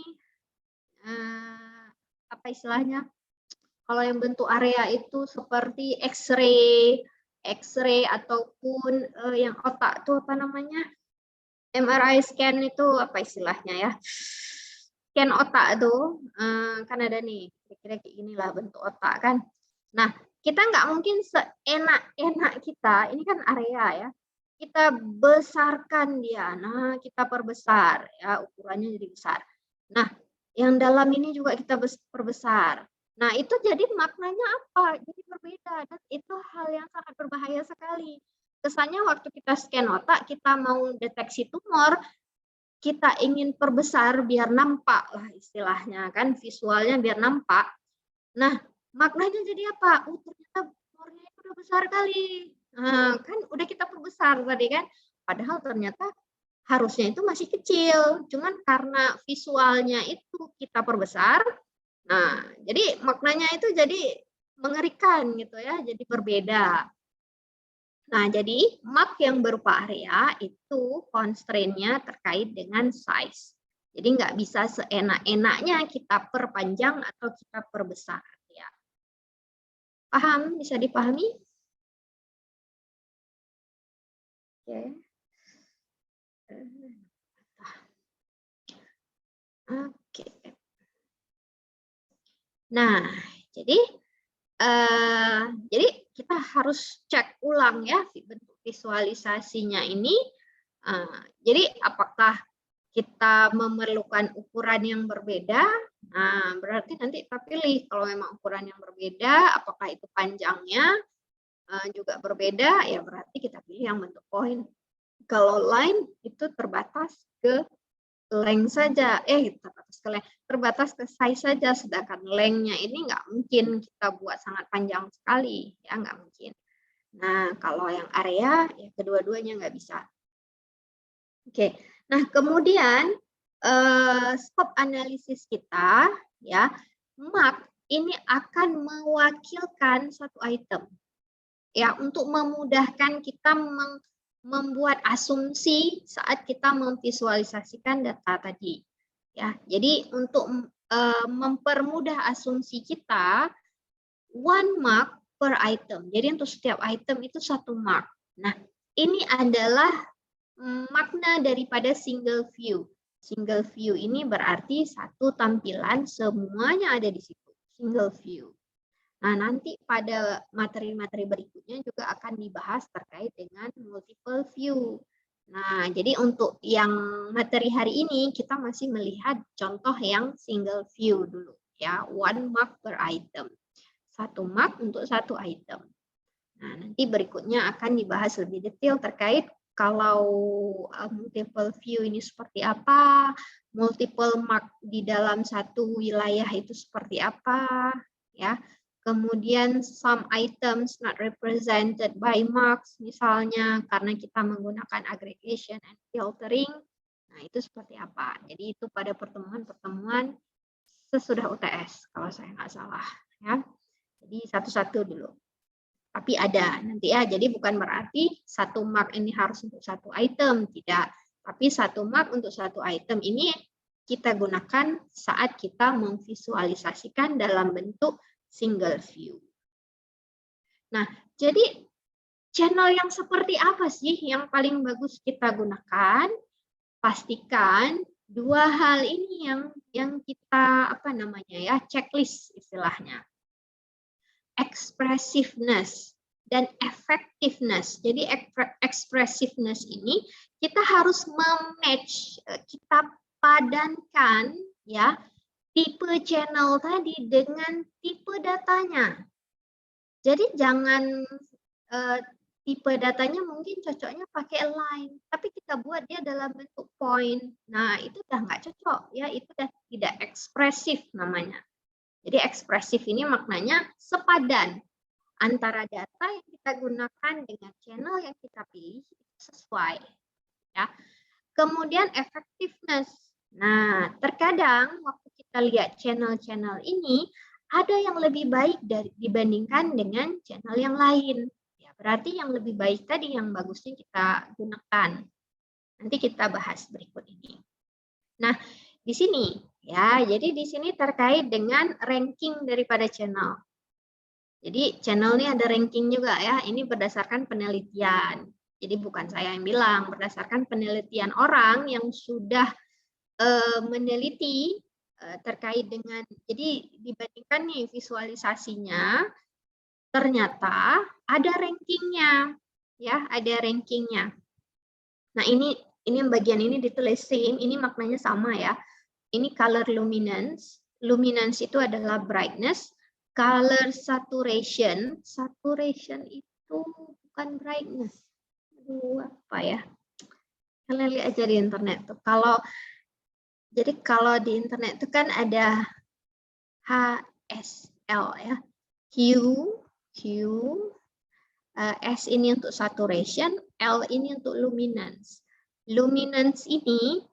apa istilahnya? Kalau yang bentuk area itu seperti X-ray ataupun yang otak itu apa namanya? MRI scan itu apa istilahnya ya? Scan otak itu kan ada nih, kira-kira kayak inilah bentuk otak kan. Nah, kita nggak mungkin seenak-enak kita, ini kan area ya, kita besarkan dia. Nah, kita perbesar ya, ukurannya jadi besar. Nah, yang dalam ini juga kita perbesar. Nah, itu jadi maknanya apa? Jadi berbeda dan itu hal yang sangat berbahaya sekali. Kesannya waktu kita scan otak, kita mau deteksi tumor, kita ingin perbesar biar nampak lah istilahnya kan, visualnya biar nampak. Nah, maknanya jadi apa? Ternyata tumornya itu udah besar kali. Nah, kan udah kita perbesar tadi kan. Padahal ternyata harusnya itu masih kecil. Cuman karena visualnya itu kita perbesar. Nah, jadi maknanya itu jadi mengerikan gitu ya, jadi berbeda. Nah, jadi mark yang berupa area itu constraint-nya terkait dengan size. Jadi nggak bisa seenak-enaknya kita perpanjang atau kita perbesar. Ya. Paham? Bisa dipahami? Oke. Oke. Nah, jadi kita harus cek ulang ya bentuk visualisasinya ini. Jadi apakah kita memerlukan ukuran yang berbeda? Nah, berarti nanti kita pilih kalau memang ukuran yang berbeda, apakah itu panjangnya juga berbeda, ya berarti kita pilih yang bentuk point. Kalau line itu terbatas ke length saja, terbatas ke size saja, sedangkan length-nya ini nggak mungkin kita buat sangat panjang sekali, ya nggak mungkin. Nah, kalau yang area, ya kedua-duanya nggak bisa. Oke, nah kemudian scope analisis kita, ya, mark ini akan mewakilkan satu item, ya, untuk memudahkan kita membuat asumsi saat kita memvisualisasikan data tadi. Ya, jadi untuk mempermudah asumsi kita, one mark per item. Jadi untuk setiap item itu satu mark. Nah, ini adalah makna daripada single view. Single view ini berarti satu tampilan semuanya ada di situ. Single view. Nah, nanti pada materi-materi berikutnya juga akan dibahas terkait dengan multiple view. Nah, jadi untuk yang materi hari ini kita masih melihat contoh yang single view dulu ya, one mark per item. Satu mark untuk satu item. Nah, nanti berikutnya akan dibahas lebih detail terkait kalau multiple view ini seperti apa, multiple mark di dalam satu wilayah itu seperti apa, ya. Kemudian some items not represented by marks, misalnya karena kita menggunakan aggregation and filtering. Nah, itu seperti apa? Jadi itu pada pertemuan-pertemuan sesudah UTS, kalau saya nggak salah. Ya. Jadi satu-satu dulu. Tapi ada nanti ya, jadi bukan berarti 1 mark ini harus untuk 1 item, tidak. Tapi 1 mark untuk 1 item ini kita gunakan saat kita memvisualisasikan dalam bentuk single view. Nah, jadi channel yang seperti apa sih yang paling bagus kita gunakan? Pastikan 2 hal ini yang kita checklist istilahnya. Expressiveness dan effectiveness. Jadi expressiveness ini kita harus mematch, kita padankan ya tipe channel tadi dengan tipe datanya. Jadi jangan tipe datanya mungkin cocoknya pakai line, tapi kita buat dia dalam bentuk point. Nah, itu udah nggak cocok ya, itu udah tidak ekspresif namanya. Jadi ekspresif ini maknanya sepadan antara data yang kita gunakan dengan channel yang kita pilih sesuai. Ya. Kemudian effectiveness. Nah, terkadang waktu kita lihat channel-channel ini ada yang lebih baik dibandingkan dengan channel yang lain. Ya, berarti yang lebih baik tadi yang bagusnya kita gunakan. Nanti kita bahas berikut ini. Nah, di sini ya, jadi di sini terkait dengan ranking daripada channel. Jadi channel ini ada ranking juga ya, ini berdasarkan penelitian. Jadi bukan saya yang bilang, berdasarkan penelitian orang yang sudah meneliti terkait dengan, jadi dibandingkan nih visualisasinya, ternyata ada rankingnya, ya ada rankingnya. Nah ini bagian ini ditulis same, ini maknanya sama ya. Ini color luminance. Luminance itu adalah brightness. Color saturation. Saturation itu bukan brightness. Aduh, apa ya? Kalian lihat aja di internet tuh. Jadi kalau di internet itu kan ada HSL ya. Hue, S ini untuk saturation, L ini untuk luminance. Luminance ini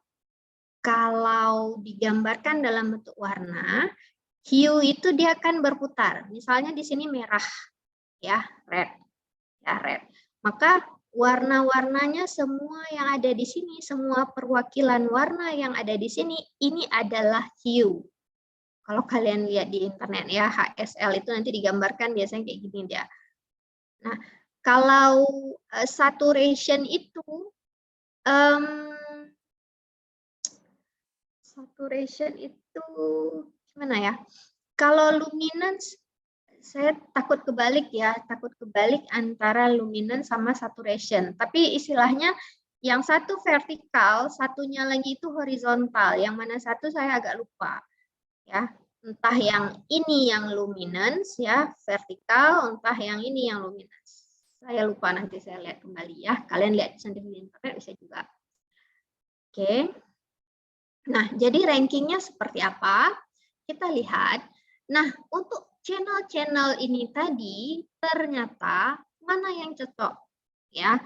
kalau digambarkan dalam bentuk warna, hue itu dia akan berputar. Misalnya di sini merah, ya red, Maka warna-warnanya semua yang ada di sini, semua perwakilan warna yang ada di sini, ini adalah hue. Kalau kalian lihat di internet ya, HSL itu nanti digambarkan biasanya kayak gini dia. Nah, kalau saturation itu gimana ya? Kalau luminance saya takut kebalik ya, takut kebalik antara luminance sama saturation. Tapi istilahnya yang satu vertikal, satunya lagi itu horizontal. Yang mana satu saya agak lupa. Ya, entah yang ini yang luminance ya, vertikal, entah yang ini yang luminance. Saya lupa, nanti saya lihat kembali ya. Kalian lihat sendiri di internet bisa juga. Oke. Nah, jadi rankingnya seperti apa? Kita lihat. Nah, untuk channel-channel ini tadi ternyata mana yang cocok ya?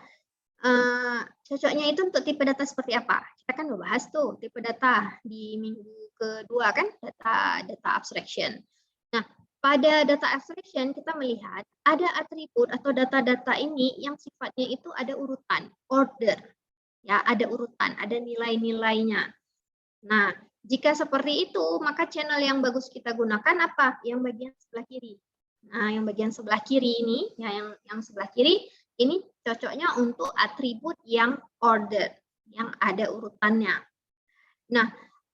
Cocoknya itu untuk tipe data seperti apa? Kita kan membahas tuh tipe data di minggu kedua kan, data abstraction. Nah, pada data abstraction kita melihat ada atribut atau data-data ini yang sifatnya itu ada urutan, order. Ya, ada urutan, ada nilai-nilainya. Nah, jika seperti itu, maka channel yang bagus kita gunakan apa? Yang bagian sebelah kiri. Nah, yang bagian sebelah kiri ini, ya, yang sebelah kiri, ini cocoknya untuk atribut yang order, yang ada urutannya. Nah,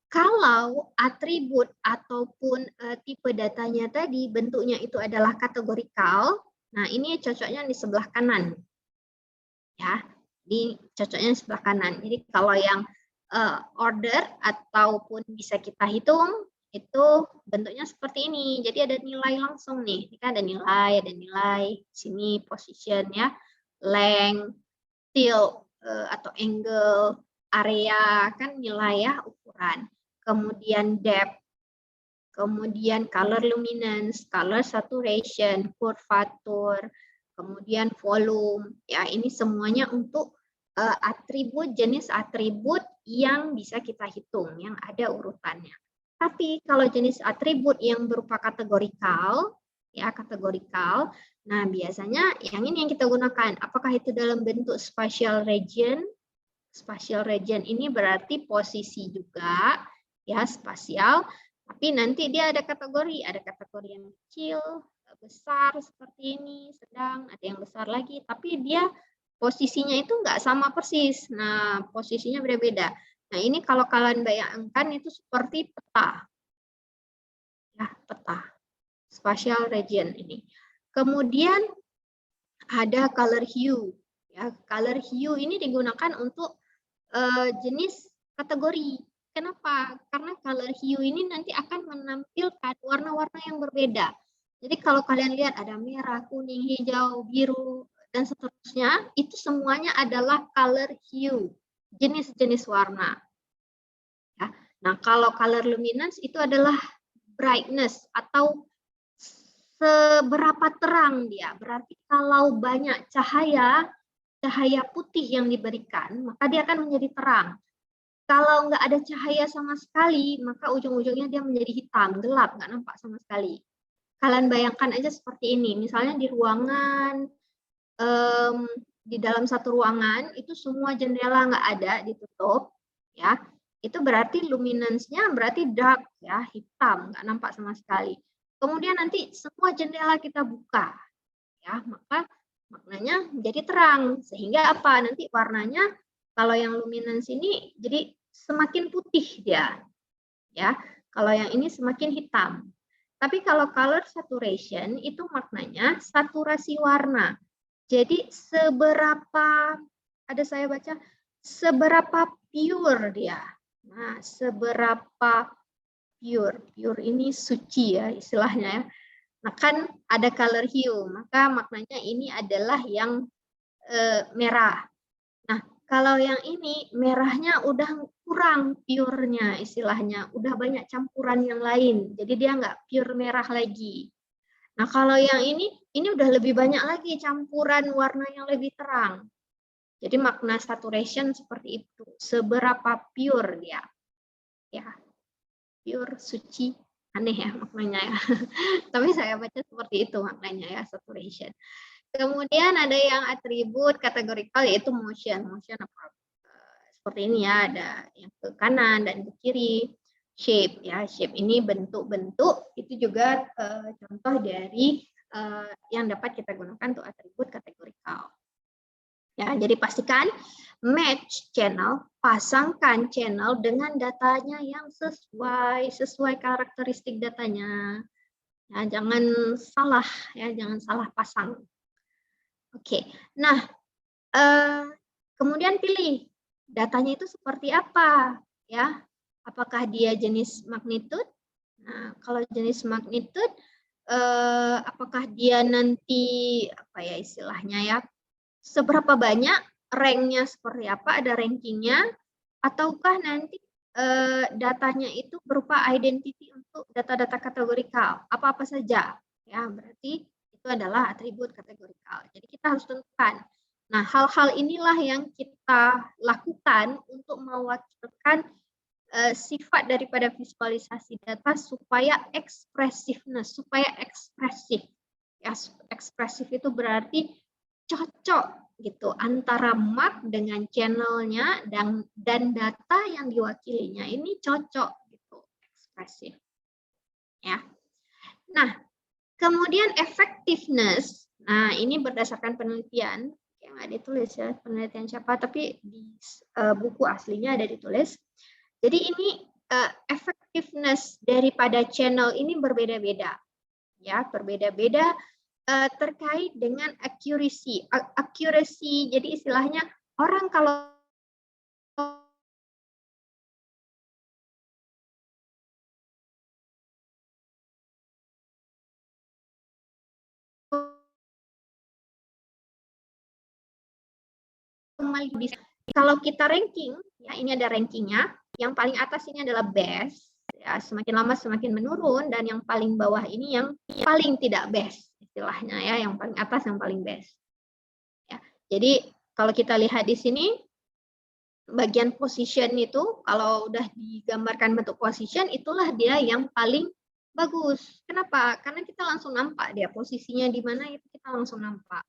kalau atribut ataupun tipe datanya tadi bentuknya itu adalah kategorikal, nah ini cocoknya di sebelah kanan. Ya, cocoknya di sebelah kanan. Jadi kalau yang order ataupun bisa kita hitung itu bentuknya seperti ini. Jadi ada nilai langsung nih. Ini kan ada nilai sini position ya, length, tilt atau angle, area kan nilai ya, ukuran. Kemudian depth, kemudian color luminance, color saturation, curvature, kemudian volume. Ya, ini semuanya untuk atribut, jenis atribut yang bisa kita hitung, yang ada urutannya. Tapi kalau jenis atribut yang berupa kategorikal, ya kategorikal, nah biasanya yang ini yang kita gunakan. Apakah itu dalam bentuk spatial region? Spatial region ini berarti posisi juga, ya spasial. Tapi nanti dia ada kategori yang kecil, besar seperti ini, sedang, ada yang besar lagi. Tapi dia posisinya itu nggak sama persis. Nah, posisinya beda-beda. Nah, ini kalau kalian bayangkan itu seperti peta. Ya, peta. Spatial region ini. Kemudian ada color hue. Ya, color hue ini digunakan untuk jenis kategori. Kenapa? Karena color hue ini nanti akan menampilkan warna-warna yang berbeda. Jadi kalau kalian lihat ada merah, kuning, hijau, biru, dan seterusnya, itu semuanya adalah color hue, jenis-jenis warna. Ya. Nah, kalau color luminance itu adalah brightness atau seberapa terang dia. Berarti kalau banyak cahaya putih yang diberikan, maka dia akan menjadi terang. Kalau nggak ada cahaya sama sekali, maka ujung-ujungnya dia menjadi hitam, gelap, nggak nampak sama sekali. Kalian bayangkan aja seperti ini, misalnya di ruangan, di dalam satu ruangan, itu semua jendela nggak ada, ditutup, ya, itu berarti luminance-nya berarti dark, ya, hitam, nggak nampak sama sekali. Kemudian nanti semua jendela kita buka, ya, maka maknanya menjadi terang, sehingga apa? Nanti warnanya kalau yang luminance ini jadi semakin putih dia, ya. Kalau yang ini semakin hitam. Tapi kalau color saturation itu maknanya saturasi warna. Jadi seberapa, ada saya baca, seberapa pure dia. Nah, seberapa pure. Pure ini suci ya istilahnya ya. Nah, kan ada color hue, maka maknanya ini adalah yang merah. Nah, kalau yang ini merahnya udah kurang pure-nya istilahnya, udah banyak campuran yang lain, jadi dia nggak pure merah lagi. Nah, kalau yang ini udah lebih banyak lagi campuran warna yang lebih terang. Jadi makna saturation seperti itu, seberapa pure dia. Ya, pure, suci, aneh ya maknanya ya. Tapi saya baca seperti itu maknanya ya, saturation. Kemudian ada yang atribut kategorikal yaitu motion. Motion apa? Seperti ini ya, ada yang ke kanan dan ke kiri. Shape ya, shape ini bentuk-bentuk itu juga contoh dari yang dapat kita gunakan untuk atribut kategorikal. Ya, jadi pastikan match channel, pasangkan channel dengan datanya yang sesuai karakteristik datanya. Ya, jangan salah ya, jangan salah pasang. Oke, nah kemudian pilih datanya itu seperti apa, ya? Apakah dia jenis magnitude? Nah, kalau jenis magnitude, apakah dia nanti apa ya istilahnya ya? Seberapa banyak ranknya seperti apa? Ada rankingnya? Ataukah nanti datanya itu berupa identity untuk data-data kategorikal? Apa-apa saja? Ya, berarti itu adalah atribut kategorikal. Jadi kita harus tentukan. Nah, hal-hal inilah yang kita lakukan untuk mewakilkan sifat daripada visualisasi data supaya ekspresifness, supaya ekspresif. Ya, ekspresif itu berarti cocok gitu antara mark dengan channelnya dan data yang diwakilinya ini cocok gitu, ekspresif. Ya. Nah, kemudian effectiveness. Nah, ini berdasarkan penelitian yang ada ditulis ya, penelitian siapa, tapi di buku aslinya ada ditulis. Jadi ini effectiveness daripada channel ini berbeda-beda. Ya, berbeda-beda terkait dengan accuracy. Accuracy, jadi istilahnya orang kalau kalau kita ranking, ya ini ada rankingnya. Yang paling atas ini adalah best, Ya, semakin lama semakin menurun, dan yang paling bawah ini yang paling tidak best istilahnya ya, yang paling atas yang paling best. Ya, jadi kalau kita lihat di sini bagian position itu, kalau udah digambarkan bentuk position, itulah dia yang paling bagus. Kenapa? Karena kita langsung nampak dia posisinya di mana, itu kita langsung nampak.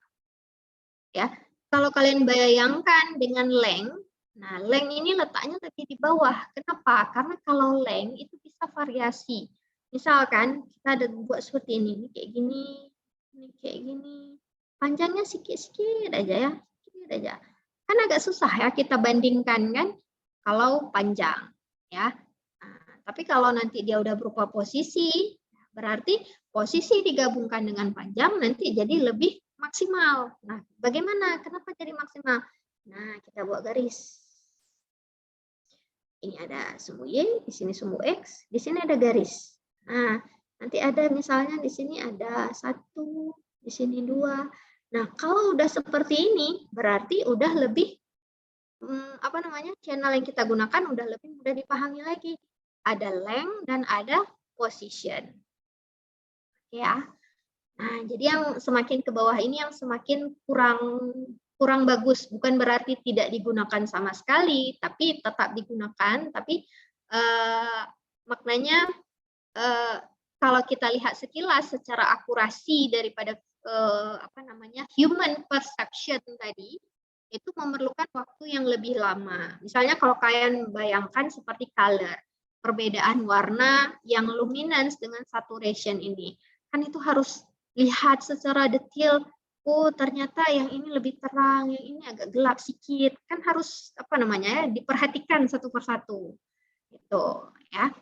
Ya, kalau kalian bayangkan dengan length, nah length ini letaknya lebih di bawah. Kenapa? Karena kalau length itu bisa variasi. Misalkan kita ada buat seperti ini kayak gini, ini kayak gini. Panjangnya sikit-sikit aja ya, sedikit aja. Kan agak susah ya kita bandingkan kan kalau panjang ya. Nah, tapi kalau nanti dia udah berupa posisi, berarti posisi digabungkan dengan panjang nanti jadi lebih maksimal. Nah, bagaimana? Kenapa jadi maksimal? Nah, kita buat garis. Ini ada semu Y, di sini semu X, di sini ada garis. Nah, nanti ada misalnya di sini ada 1, di sini 2. Nah, kalau udah seperti ini, berarti udah lebih, channel yang kita gunakan udah lebih mudah dipahami lagi. Ada length dan ada position. Ya. Nah, jadi yang semakin ke bawah ini yang semakin kurang bagus. Bukan berarti tidak digunakan sama sekali, tapi tetap digunakan. Tapi maknanya kalau kita lihat sekilas secara akurasi daripada human perception tadi, itu memerlukan waktu yang lebih lama. Misalnya kalau kalian bayangkan seperti color, perbedaan warna yang luminance dengan saturation ini, kan itu harus lihat secara detail. Oh, ternyata yang ini lebih terang, yang ini agak gelap sedikit. Kan harus diperhatikan satu persatu. Gitu, ya.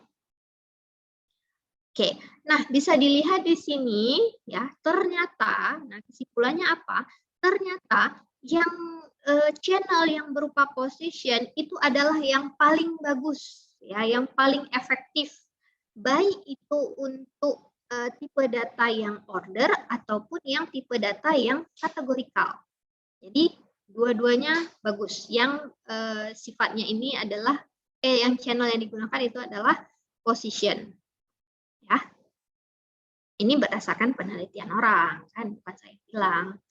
Oke, nah bisa dilihat di sini ya, ternyata, nah kesimpulannya apa? Ternyata yang channel yang berupa position itu adalah yang paling bagus, ya, yang paling efektif, baik itu untuk tipe data yang order ataupun yang tipe data yang kategorikal. Jadi dua-duanya bagus. Yang sifatnya ini adalah yang channel yang digunakan itu adalah position. Ya, ini berdasarkan penelitian orang, kan bukan saya bilang.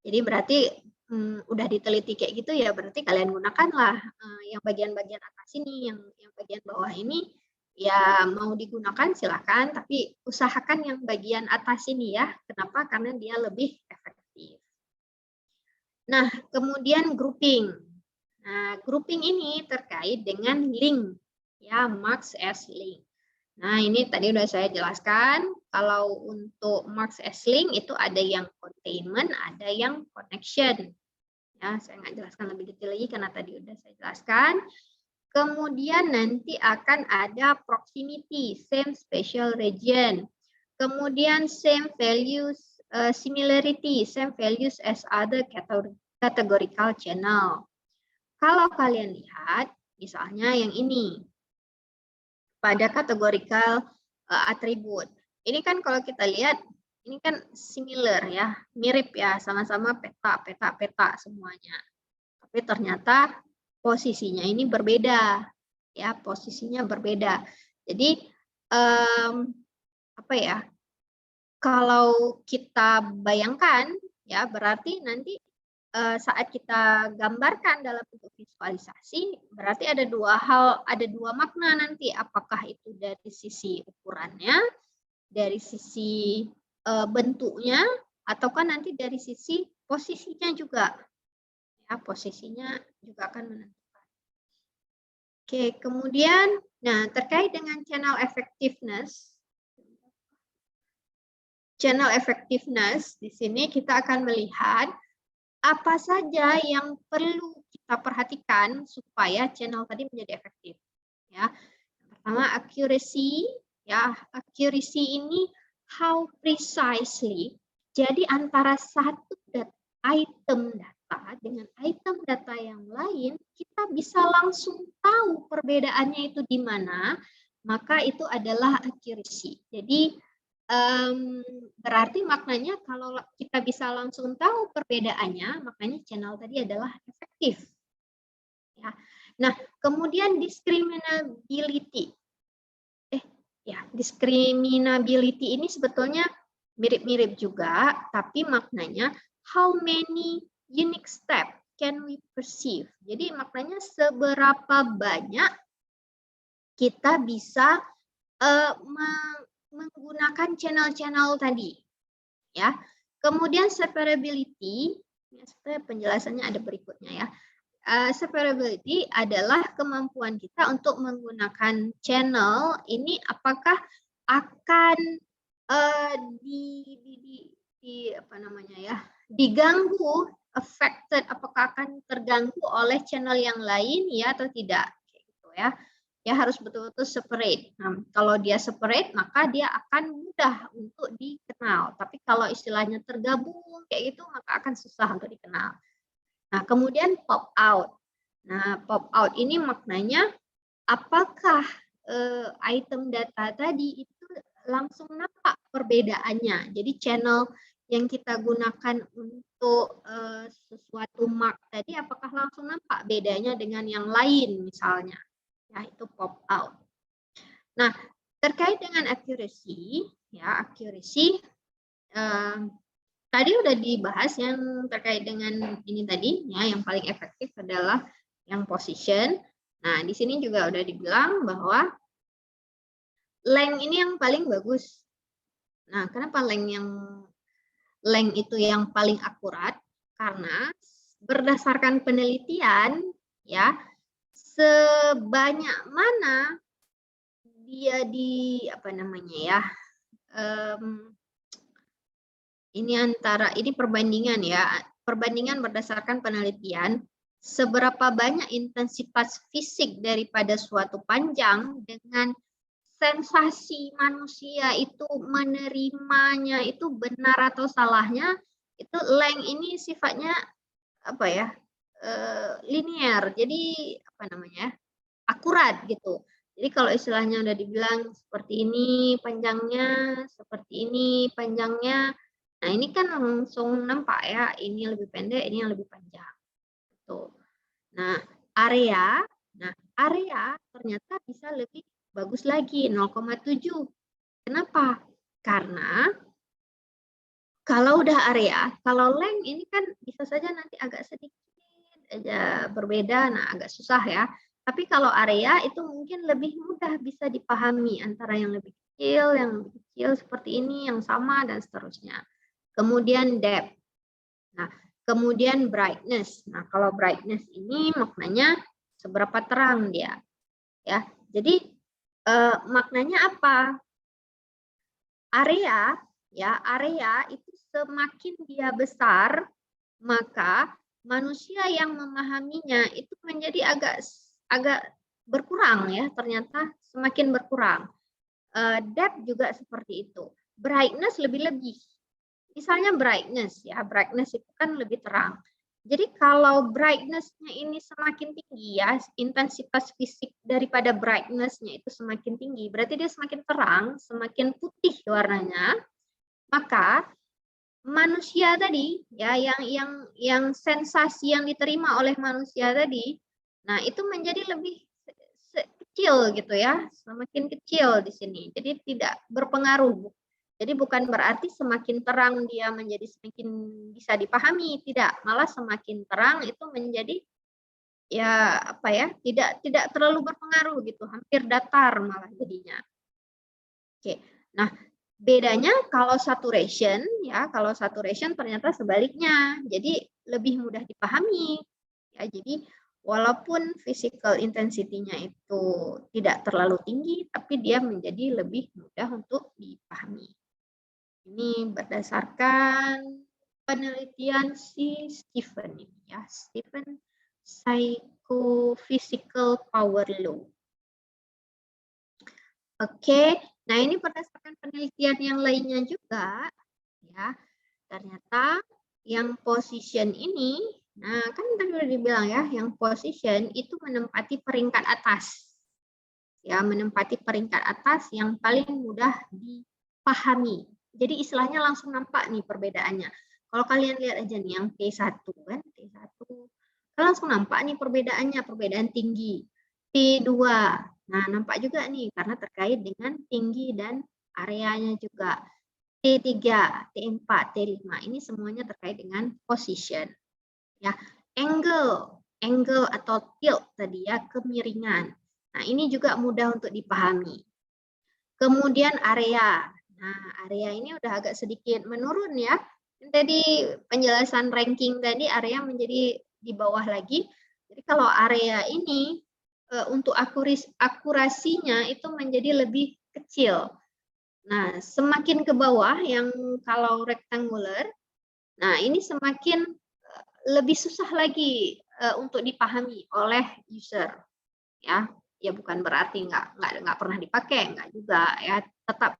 Jadi berarti udah diteliti kayak gitu ya, berarti kalian gunakanlah yang bagian-bagian atas ini, yang bagian bawah ini ya mau digunakan silakan, tapi usahakan yang bagian atas ini ya. Kenapa? Karena dia lebih efektif. Nah, kemudian grouping. Nah, grouping ini terkait dengan link, ya, marks as link. Nah, ini tadi udah saya jelaskan. Kalau untuk marks as link itu ada yang containment, ada yang connection. Ya, saya nggak jelaskan lebih detail lagi karena tadi udah saya jelaskan. Kemudian nanti akan ada proximity, same spatial region. Kemudian same values, similarity, same values as other categorical channel. Kalau kalian lihat, misalnya yang ini, pada categorical attribute. Ini kan kalau kita lihat, ini kan similar ya, mirip ya, sama-sama peta semuanya. Tapi ternyata posisinya ini berbeda, ya, posisinya berbeda. Jadi kalau kita bayangkan, ya, berarti nanti saat kita gambarkan dalam bentuk visualisasi, berarti ada dua makna nanti. Apakah itu dari sisi ukurannya, dari sisi bentuknya, ataukah nanti dari sisi posisinya juga. Ya, posisinya juga akan menentukan. Oke, kemudian, nah terkait dengan channel effectiveness. Channel effectiveness, di sini kita akan melihat apa saja yang perlu kita perhatikan supaya channel tadi menjadi efektif. Ya, pertama accuracy, ya, accuracy ini how precisely. Jadi antara satu item data dengan item data yang lain, kita bisa langsung tahu perbedaannya itu di mana, maka itu adalah accuracy. Jadi berarti maknanya kalau kita bisa langsung tahu perbedaannya, makanya channel tadi adalah efektif. Ya. Nah, kemudian discriminability. Ya, discriminability ini sebetulnya mirip-mirip juga, tapi maknanya how many unique step can we perceive. Jadi maknanya seberapa banyak kita bisa menggunakan channel-channel tadi, ya. Kemudian separability, ya, penjelasannya ada berikutnya ya. Separability adalah kemampuan kita untuk menggunakan channel ini apakah akan apa namanya ya, diganggu, affected, apakah akan terganggu oleh channel yang lain ya atau tidak, kayak gitu ya. Ya harus betul-betul separate. Nah, kalau dia separate maka dia akan mudah untuk dikenal. Tapi kalau istilahnya tergabung kayak gitu maka akan susah untuk dikenal. Nah, kemudian pop out. Nah, pop out ini maknanya apakah item data tadi itu langsung nampak perbedaannya. Jadi channel yang kita gunakan untuk sesuatu mark tadi apakah langsung nampak bedanya dengan yang lain misalnya. Ya, itu pop out. Nah, terkait dengan accuracy, ya accuracy tadi udah dibahas yang terkait dengan ini tadi, ya yang paling efektif adalah yang position. Nah, di sini juga udah dibilang bahwa length ini yang paling bagus. Nah, kenapa length itu yang paling akurat? Karena berdasarkan penelitian, ya sebanyak mana dia di apa namanya ya, ini perbandingan ya, perbandingan berdasarkan penelitian seberapa banyak intensitas fisik daripada suatu panjang dengan sensasi manusia itu menerimanya itu benar atau salahnya, itu length ini sifatnya apa ya, linear, jadi apa namanya, akurat gitu. Jadi kalau istilahnya udah dibilang seperti ini panjangnya, seperti ini panjangnya, nah ini kan langsung nampak ya, ini lebih pendek, ini yang lebih panjang. Tuh. Nah, area ternyata bisa lebih bagus lagi, 0,7. Kenapa? Karena kalau udah area, kalau length ini kan bisa saja nanti agak sedikit aja berbeda, nah agak susah ya. Tapi kalau area itu mungkin lebih mudah bisa dipahami antara yang lebih kecil seperti ini, yang sama, dan seterusnya. Kemudian depth. Nah, kemudian brightness. Nah, kalau brightness ini maknanya seberapa terang dia. Ya, jadi maknanya apa? Area itu semakin dia besar, maka manusia yang memahaminya itu menjadi agak berkurang ya, ternyata semakin berkurang. Depth juga seperti itu. Brightness lebih-lebih. Misalnya brightness ya, brightness itu kan lebih terang. Jadi kalau brightness-nya ini semakin tinggi ya, intensitas fisik daripada brightness-nya itu semakin tinggi, berarti dia semakin terang, semakin putih warnanya, maka manusia tadi ya yang sensasi yang diterima oleh manusia tadi, nah itu menjadi lebih kecil gitu ya, semakin kecil di sini. Jadi tidak berpengaruh. Jadi bukan berarti semakin terang dia menjadi semakin bisa dipahami, tidak, malah semakin terang itu menjadi ya apa ya, tidak terlalu berpengaruh gitu, hampir datar malah jadinya. Oke. Nah, bedanya kalau saturation ya, kalau saturation ternyata sebaliknya. Jadi lebih mudah dipahami. Ya, jadi walaupun physical intensity-nya itu tidak terlalu tinggi, tapi dia menjadi lebih mudah untuk dipahami. Ini berdasarkan penelitian si Stephen ini ya, Stephen Psychophysical Power Law. Oke, nah ini berdasarkan penelitian yang lainnya juga ya, ternyata yang position ini, nah kan tadi udah dibilang ya, yang position itu menempati peringkat atas. Ya, menempati peringkat atas yang paling mudah dipahami. Jadi istilahnya langsung nampak nih perbedaannya. Kalau kalian lihat aja nih yang T1 kan, T1. Kalian langsung nampak nih perbedaannya, perbedaan tinggi. T2, Nah, nampak juga nih karena terkait dengan tinggi dan areanya juga. T3, T4, T5 ini semuanya terkait dengan position. Ya, angle atau tilt tadi ya, kemiringan. Nah, ini juga mudah untuk dipahami. Kemudian area. Nah, area ini udah agak sedikit menurun ya. Tadi penjelasan ranking tadi area menjadi di bawah lagi. Jadi kalau area ini untuk akurasinya itu menjadi lebih kecil. Nah, semakin ke bawah yang kalau rectangular, nah ini semakin lebih susah lagi untuk dipahami oleh user, ya. Ya bukan berarti nggak pernah dipakai, nggak juga ya, tetap.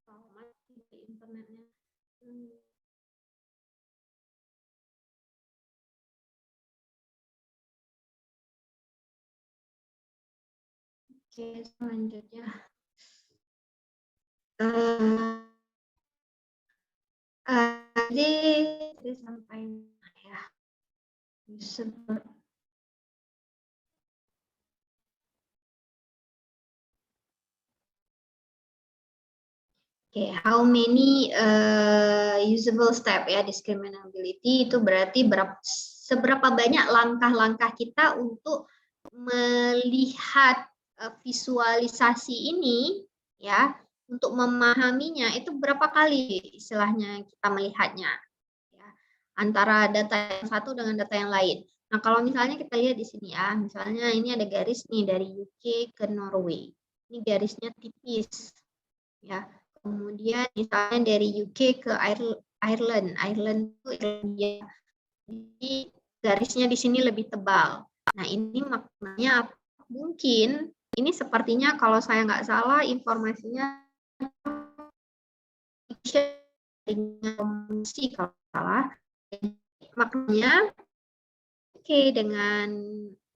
Mati internetnya. Oke, selanjutnya. Jadi sampai ya. Oke, how many usable step ya, discriminability itu berarti seberapa banyak langkah-langkah kita untuk melihat visualisasi ini ya, untuk memahaminya itu berapa kali istilahnya kita melihatnya ya, antara data yang satu dengan data yang lain. Nah, kalau misalnya kita lihat di sini ya, misalnya ini ada garis nih dari UK ke Norway. Ini garisnya tipis ya. Kemudian misalnya dari UK ke Ireland itu Irlandia. Jadi garisnya di sini lebih tebal. Nah, ini maknanya mungkin ini sepertinya kalau saya nggak salah informasinya dengan komunikasi kalau salah. Maknanya dengan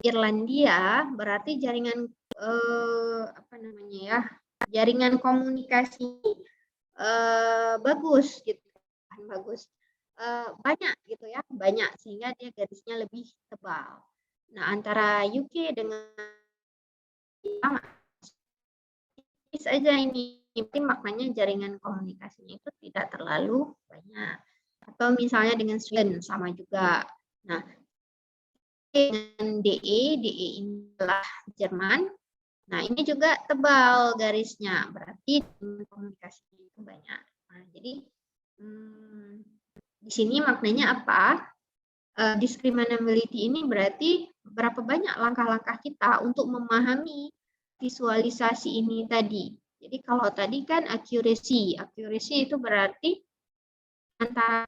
Irlandia berarti jaringan apa namanya ya, jaringan komunikasi bagus gitu, bagus, banyak gitu ya, banyak sehingga dia garisnya lebih tebal. Nah, antara UK dengan saja ini maknanya jaringan komunikasinya itu tidak terlalu banyak. Atau misalnya dengan Sweden sama juga. Nah, dengan DE ini adalah Jerman. Nah, ini juga tebal garisnya, berarti komunikasinya itu banyak. Nah, jadi di sini maknanya apa? Discriminability ini berarti berapa banyak langkah-langkah kita untuk memahami visualisasi ini tadi. Jadi kalau tadi kan accuracy itu berarti antara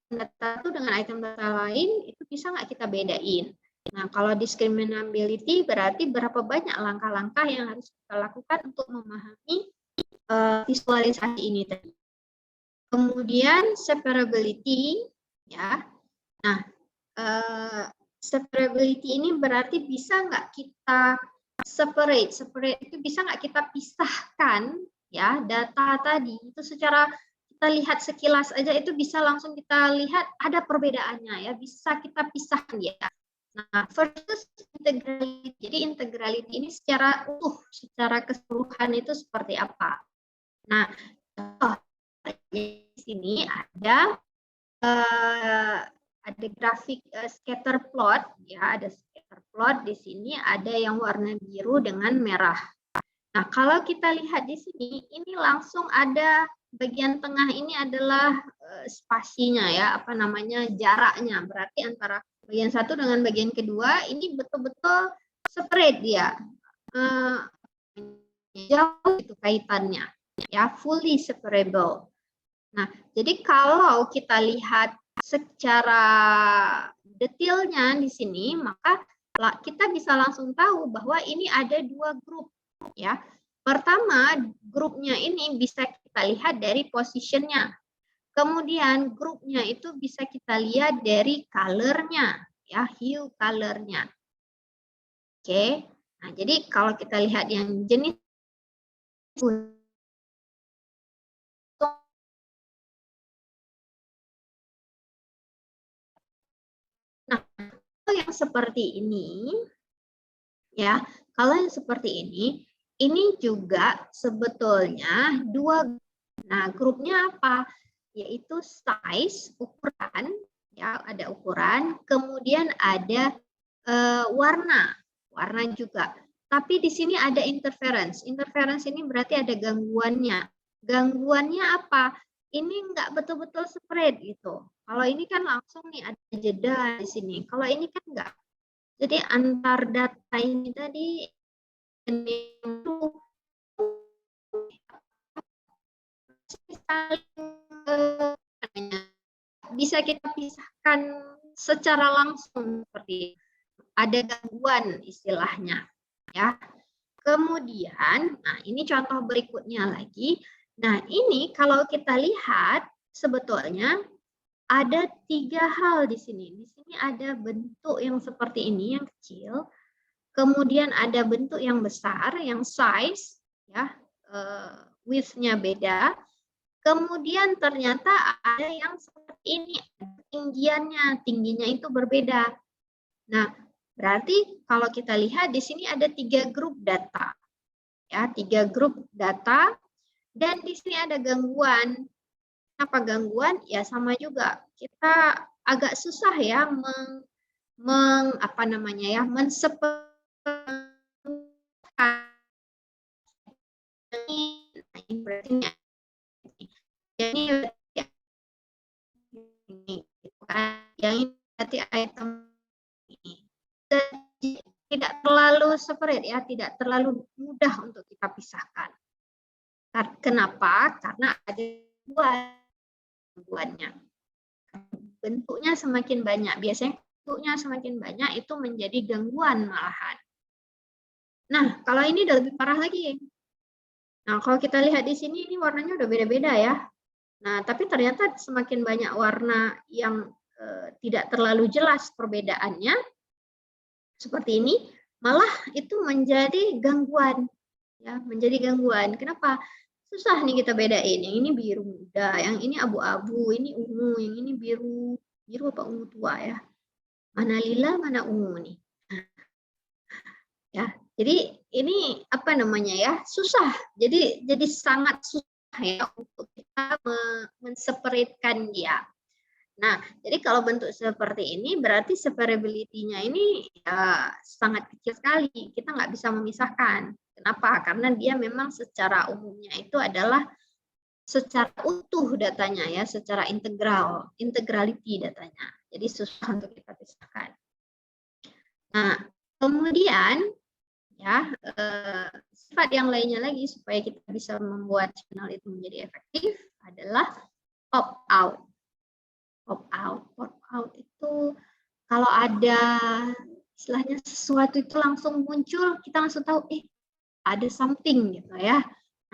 data itu dengan item data lain itu bisa nggak kita bedain. Nah, kalau discriminability berarti berapa banyak langkah-langkah yang harus kita lakukan untuk memahami visualisasi ini tadi. Kemudian separability, ya. Nah, separability ini berarti bisa nggak kita separate itu bisa nggak kita pisahkan ya data tadi itu secara kita lihat sekilas aja itu bisa langsung kita lihat ada perbedaannya ya, bisa kita pisahkan ya. Nah, versus integrality. Jadi integrality ini secara utuh, secara keseluruhan itu seperti apa. Nah, di sini ada grafik scatter plot ya, ada scatter plot di sini, ada yang warna biru dengan merah. Nah, kalau kita lihat di sini, ini langsung ada bagian tengah ini adalah spasinya ya, apa namanya, jaraknya. Berarti antara bagian satu dengan bagian kedua ini betul-betul separate dia. Jauh itu kaitannya ya, fully separable. Nah, jadi kalau kita lihat secara detailnya di sini, maka kita bisa langsung tahu bahwa ini ada dua grup ya. Pertama, grupnya ini bisa kita lihat dari positionnya. Kemudian grupnya itu bisa kita lihat dari color-nya ya, hue color-nya. Oke. Nah, jadi kalau kita lihat yang jenis yang seperti ini ya, kalau yang seperti ini juga sebetulnya dua. Nah, grupnya apa? Yaitu size, ukuran ya, ada ukuran, kemudian ada warna juga. Tapi di sini ada interference. Interference ini berarti ada gangguannya. Gangguannya apa? Ini enggak betul-betul spread gitu. Kalau ini kan langsung nih ada jeda di sini. Kalau ini kan enggak. Jadi antar data ini tadi bisa kita pisahkan secara langsung seperti ada gangguan istilahnya ya. Kemudian, nah ini contoh berikutnya lagi. Nah ini kalau kita lihat sebetulnya ada tiga hal di sini. Di sini ada bentuk yang seperti ini yang kecil, kemudian ada bentuk yang besar yang size ya, width-nya beda. Kemudian ternyata ada yang seperti ini, tingginya itu berbeda. Nah, berarti kalau kita lihat di sini ada 3 grup data. Ya, 3 grup data dan di sini ada gangguan. Apa gangguan? Ya sama juga. Kita agak susah ya jadi yang ini berarti item ini tidak terlalu separate ya, tidak terlalu mudah untuk kita pisahkan. Kenapa? Karena ada gangguannya. Bentuknya semakin banyak, biasanya bentuknya semakin banyak itu menjadi gangguan malahan. Nah, kalau ini udah lebih parah lagi. Nah, kalau kita lihat di sini ini warnanya udah beda-beda ya. Nah, tapi ternyata semakin banyak warna yang tidak terlalu jelas perbedaannya, seperti ini, malah itu menjadi gangguan. Ya, menjadi gangguan. Kenapa? Susah nih kita bedain. Yang ini biru muda, yang ini abu-abu, ini ungu, yang ini biru apa ungu tua ya. Mana lila, mana ungu nih. Ya, jadi ini apa namanya ya? Susah. Jadi sangat susah ya untuk kita menseparatkan dia. Nah, jadi kalau bentuk seperti ini berarti separability-nya ini ya, sangat kecil sekali. Kita nggak bisa memisahkan. Kenapa? Karena dia memang secara umumnya itu adalah secara utuh datanya ya, secara integrality datanya. Jadi susah untuk kita pisahkan. Nah, kemudian ya sifat yang lainnya lagi supaya kita bisa membuat channel itu menjadi efektif adalah pop out. Pop out itu kalau ada istilahnya sesuatu itu langsung muncul, kita langsung tahu, ada something gitu ya.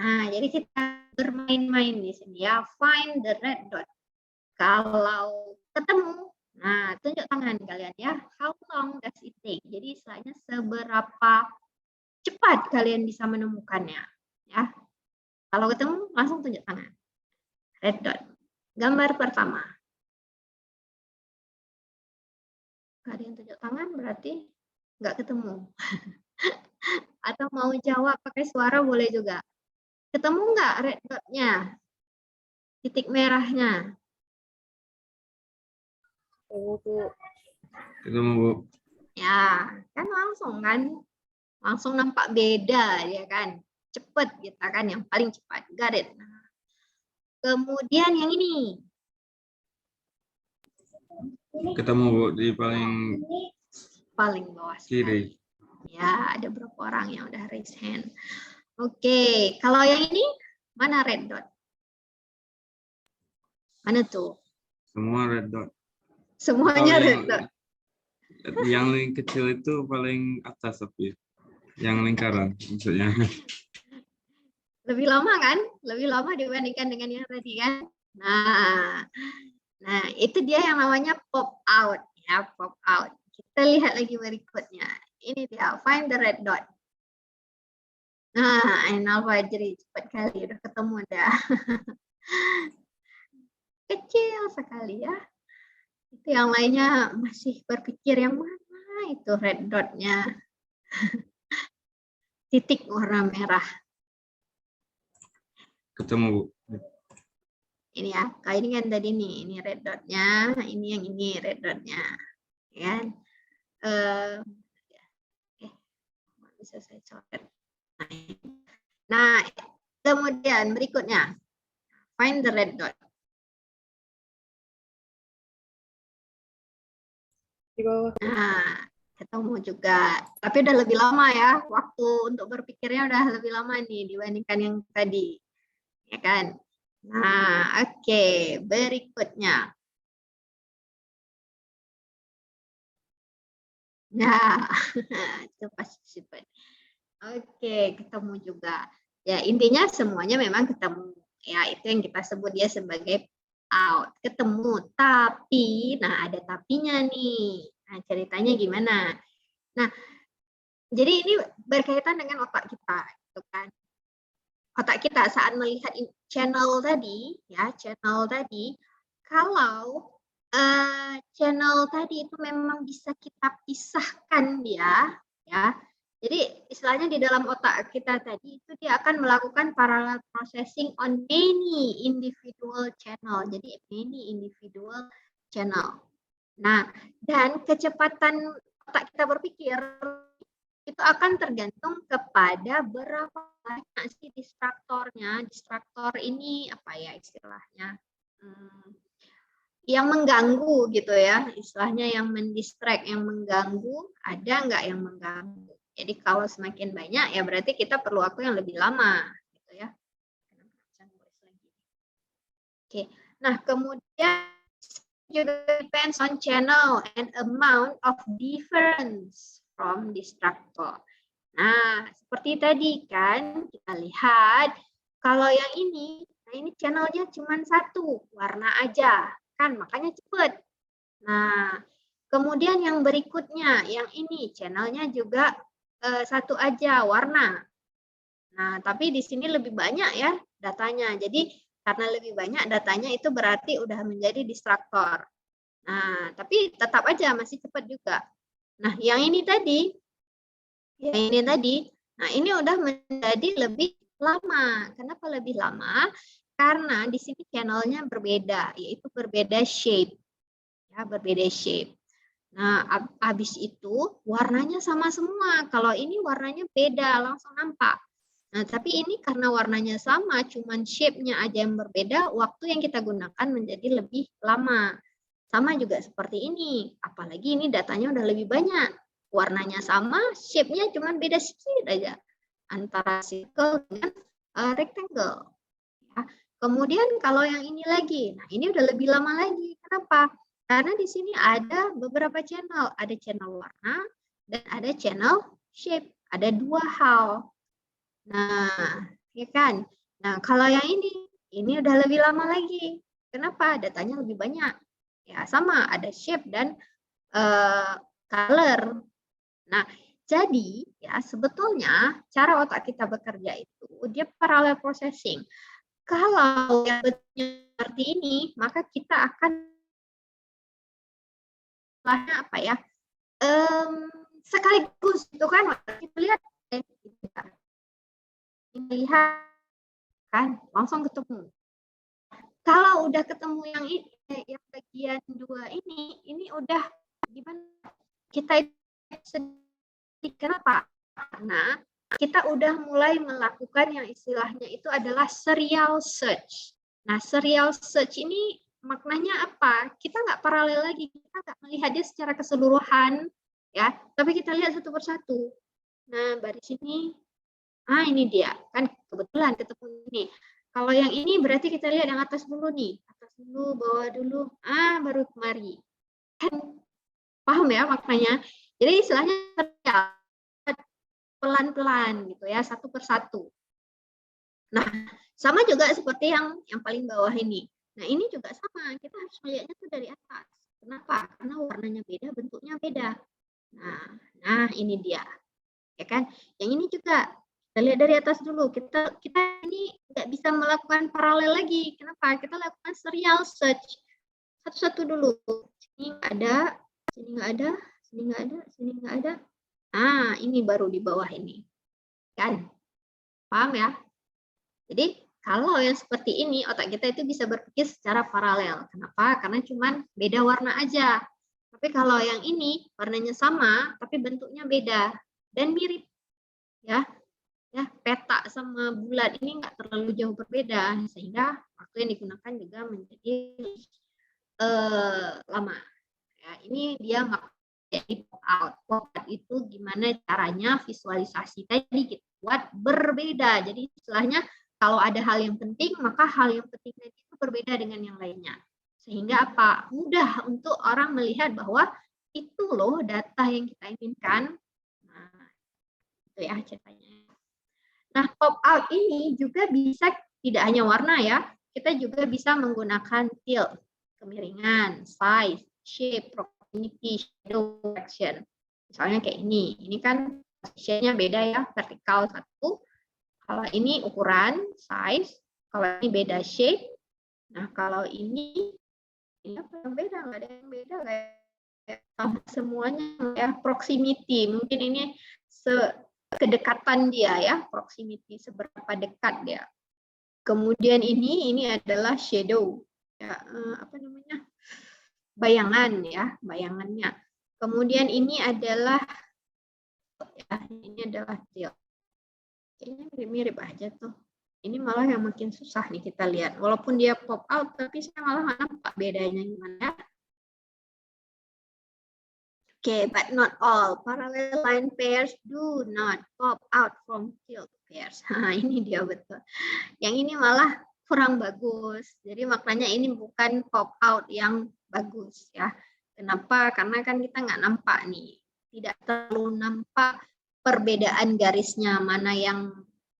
Nah, jadi kita bermain-main di sini ya. Find the red dot. Kalau ketemu, nah tunjuk tangan kalian ya. How long does it take? Jadi istilahnya seberapa cepat kalian bisa menemukannya. Ya. Kalau ketemu, langsung tunjuk tangan. Red dot. Gambar pertama. Kalian tunjuk tangan berarti nggak ketemu. Atau mau jawab pakai suara boleh juga. Ketemu nggak red dot-nya? Titik merahnya. Ketemu, Bu. Ya, kan langsung kan. Langsung nampak beda ya kan. Cepet kita kan yang paling cepat. Got it. Nah, kemudian yang ini. Ketemu, Bu, di Paling bawah kiri. Ya, ada berapa orang yang udah raise hand. Oke, kalau yang ini mana red dot? Mana tuh? Semua red dot. Semuanya Atau red dot. yang kecil itu paling atas tapi yang lingkaran maksudnya. Lebih lama kan? Lebih lama dibandingkan dengan yang tadi kan? Nah, itu dia yang namanya pop out ya, pop out. Kita lihat lagi berikutnya. Ini dia, find the red dot. Nah, Ainal Fajri cepat kali udah ketemu dah. Kecil sekali ya. Itu yang lainnya masih berpikir yang mana itu red dot-nya. Titik warna merah. Ketemu, Bu. Ini ya, kayak ini kan tadi nih, ini red dot-nya, ini yang ini red dot-nya. Ya. Bisa saya coret. Nah, kemudian berikutnya, find the red dot. Di bawah. Nah, ketemu juga. Tapi udah lebih lama ya, waktu untuk berpikirnya udah lebih lama nih dibandingkan yang tadi. Ya kan? Nah, oke. Berikutnya. Nah, itu pasti sifat. Oke, ketemu juga. Ya, intinya semuanya memang ketemu. Ya, itu yang kita sebut dia sebagai out. Ketemu, tapi, nah ada tapinya nih. Nah, ceritanya gimana? Nah, jadi ini berkaitan dengan otak kita, gitu kan. Otak kita saat melihat channel tadi, ya, channel tadi, kalau channel tadi itu memang bisa kita pisahkan dia, ya. Jadi istilahnya di dalam otak kita tadi itu dia akan melakukan parallel processing on many individual channel. Jadi many individual channel. Nah, dan kecepatan otak kita berpikir itu akan tergantung kepada berapa banyak sih distraktornya. Distraktor ini apa ya istilahnya? Yang mengganggu gitu ya, istilahnya yang mendistract, yang mengganggu, ada nggak yang mengganggu? Jadi kalau semakin banyak ya berarti kita perlu waktu yang lebih lama, gitu ya. Oke, nah kemudian juga depends on channel and amount of difference from distractor. Nah seperti tadi kan kita lihat kalau yang ini, nah ini channelnya cuma satu, warna aja. Kan makanya cepet. Nah, kemudian yang berikutnya, yang ini channelnya juga satu aja warna. Nah, tapi di sini lebih banyak ya datanya. Jadi karena lebih banyak datanya itu berarti udah menjadi distraktor. Nah, tapi tetap aja masih cepat juga. Nah, yang ini tadi, nah ini udah menjadi lebih lama. Kenapa lebih lama? Karena di sini channelnya berbeda, yaitu berbeda shape. Ya, berbeda shape. Nah, habis itu warnanya sama semua. Kalau ini warnanya beda, langsung nampak. Nah, tapi ini karena warnanya sama, cuman shape-nya aja yang berbeda, waktu yang kita gunakan menjadi lebih lama. Sama juga seperti ini, apalagi ini datanya udah lebih banyak. Warnanya sama, shape-nya cuman beda sedikit aja. antara circle dengan rectangle. Ya. Kemudian kalau yang ini lagi, nah ini udah lebih lama lagi. Kenapa? Karena di sini ada beberapa channel, ada channel warna dan ada channel shape, ada dua hal. Nah, ya kan? Nah, kalau yang ini udah lebih lama lagi. Kenapa? Datanya lebih banyak. Ya, sama, ada shape dan color. Nah, jadi ya sebetulnya cara otak kita bekerja itu dia parallel processing. Kalau yang bentuknya seperti ini, maka kita akan apa ya? Sekaligus itu kan kita lihat kan langsung ketemu. Kalau udah ketemu yang ini, yang bagian dua ini udah gimana? Kita sedih. Kenapa? Karena kita udah mulai melakukan yang istilahnya itu adalah serial search. Nah, serial search ini maknanya apa? Kita nggak paralel lagi, kita nggak melihat dia secara keseluruhan, ya. Tapi kita lihat satu persatu. Nah, baris ini, ini dia, kan kebetulan ketemu ini. Kalau yang ini berarti kita lihat yang atas dulu nih, atas dulu, bawah dulu, baru kemari. Kan paham ya maknanya? Jadi istilahnya pelan-pelan gitu ya, satu persatu. Nah, sama juga seperti yang paling bawah ini. Nah, ini juga sama, kita harus melihatnya tuh dari atas. Kenapa? Karena warnanya beda, bentuknya beda. Nah ini dia. Ya kan? Yang ini juga kita lihat dari atas dulu. Kita ini nggak bisa melakukan paralel lagi. Kenapa? Kita lakukan serial search. Satu-satu dulu. Sini nggak ada, sini nggak ada, sini nggak ada, sini nggak ada. Ini baru di bawah ini. Kan? Paham ya? Jadi kalau yang seperti ini, otak kita itu bisa berpikir secara paralel. Kenapa? Karena cuma beda warna aja. Tapi kalau yang ini warnanya sama, tapi bentuknya beda dan mirip. Ya, peta sama bulat ini nggak terlalu jauh berbeda, sehingga waktu yang digunakan juga menjadi lama. Ya, ini dia jadi pop out. Pop out itu gimana caranya visualisasi tadi kita buat berbeda. Jadi istilahnya kalau ada hal yang penting, maka hal yang penting itu berbeda dengan yang lainnya. Sehingga apa? Mudah untuk orang melihat bahwa itu loh data yang kita inginkan. Nah, itu ya ceritanya. Nah, pop out ini juga bisa tidak hanya warna ya, kita juga bisa menggunakan tilt, kemiringan, size, shape, proximity, shadow, direction. Misalnya kayak ini kan positionnya beda ya, vertikal satu. Kalau ini ukuran, size, kalau ini beda shape. Nah, kalau ini apa yang beda? Nggak ada yang beda kayak sama semuanya ya, proximity. Mungkin ini kedekatan dia ya, proximity, seberapa dekat dia. Kemudian ini adalah shadow, ya, apa namanya, bayangan ya, bayangannya. Kemudian ini adalah tilt. Kayaknya mirip-mirip aja tuh. Ini malah yang makin susah nih kita lihat. Walaupun dia pop out, tapi saya malah nggak nampak bedanya gimana. Okay, but not all. Parallel line pairs do not pop out from tilt pairs. Ini dia betul. Yang ini malah kurang bagus. Jadi maknanya ini bukan pop out yang bagus ya. Kenapa? Karena kan kita nggak nampak nih. Tidak terlalu nampak perbedaan garisnya. Mana yang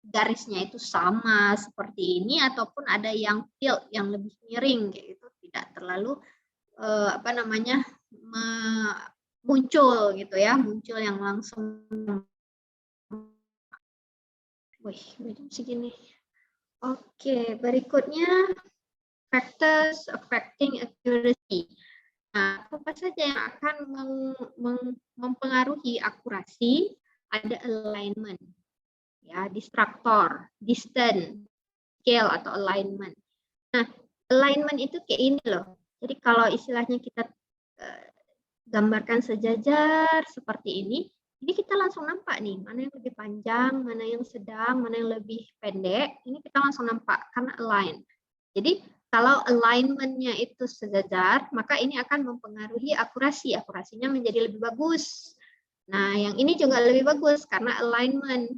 garisnya itu sama seperti ini ataupun ada yang tilt yang lebih miring kayak gitu. Tidak terlalu apa namanya muncul gitu ya, muncul yang langsung. Wih, beda segini. Oke, berikutnya factors affecting accuracy. Nah, apa saja yang akan mempengaruhi akurasi? Ada alignment, ya, distractor, distance, scale atau alignment. Nah, alignment itu kayak ini loh. Jadi kalau istilahnya kita gambarkan sejajar seperti ini kita langsung nampak nih mana yang lebih panjang, mana yang sedang, mana yang lebih pendek. Ini kita langsung nampak karena align. Jadi kalau alignment-nya itu sejajar, maka ini akan mempengaruhi akurasi. Akurasinya menjadi lebih bagus. Nah, yang ini juga lebih bagus karena alignment.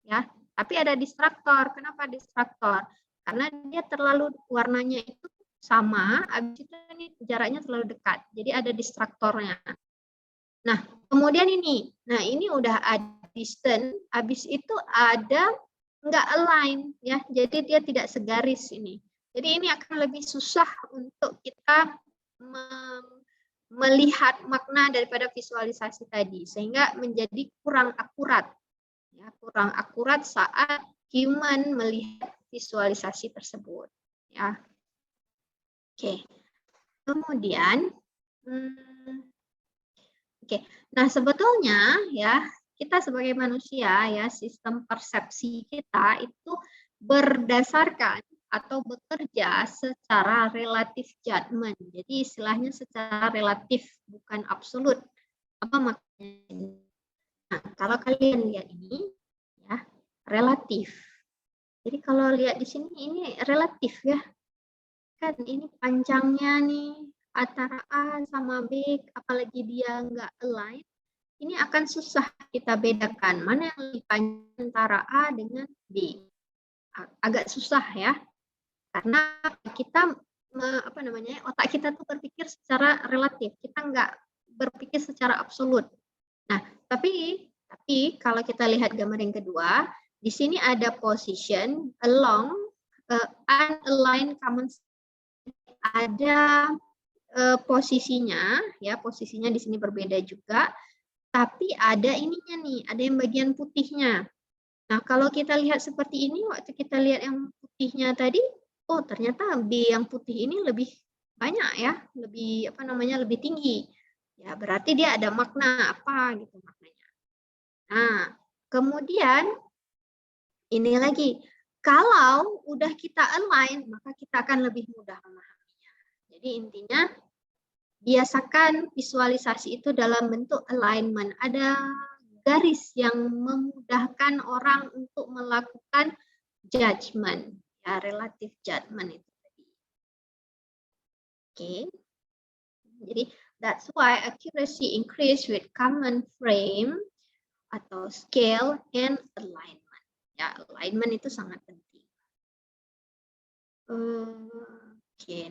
ya. Tapi ada distraktor. Kenapa distraktor? Karena dia terlalu warnanya itu sama, habis itu ini jaraknya terlalu dekat. Jadi ada distraktornya. Nah, kemudian ini. Nah, ini udah ada distance, habis itu ada nggak align ya. Jadi dia tidak segaris ini. Jadi ini akan lebih susah untuk kita melihat makna daripada visualisasi tadi, sehingga menjadi kurang akurat. Ya, kurang akurat saat human melihat visualisasi tersebut. Ya. Oke. Kemudian, oke. Nah, sebetulnya ya kita sebagai manusia ya, sistem persepsi kita itu berdasarkan atau bekerja secara relatif judgment. Jadi istilahnya secara relatif, bukan absolut. Apa maknanya? Nah, kalau kalian lihat ini ya, relatif. Jadi kalau lihat di sini ini relatif ya. Kan ini panjangnya nih antara A sama B, apalagi dia nggak align, ini akan susah kita bedakan mana yang lebih panjang antara A dengan B. Agak susah ya, karena kita otak kita tuh berpikir secara relatif, kita nggak berpikir secara absolut. Nah, tapi kalau kita lihat gambar yang kedua, di sini ada position along unaligned common state, ada posisinya ya, posisinya di sini berbeda juga, tapi ada ininya nih, ada yang bagian putihnya. Nah, kalau kita lihat seperti ini, waktu kita lihat yang putihnya tadi, oh ternyata B yang putih ini lebih banyak ya, lebih lebih tinggi. Ya, berarti dia ada makna apa gitu maknanya. Nah, kemudian ini lagi, kalau udah kita align, maka kita akan lebih mudah memahaminya. Jadi intinya biasakan visualisasi itu dalam bentuk alignment. Ada garis yang memudahkan orang untuk melakukan judgment, ya, relative judgment itu tadi. Oke. Jadi that's why accuracy increase with common frame atau scale and alignment. Ya, alignment itu sangat penting. Oke,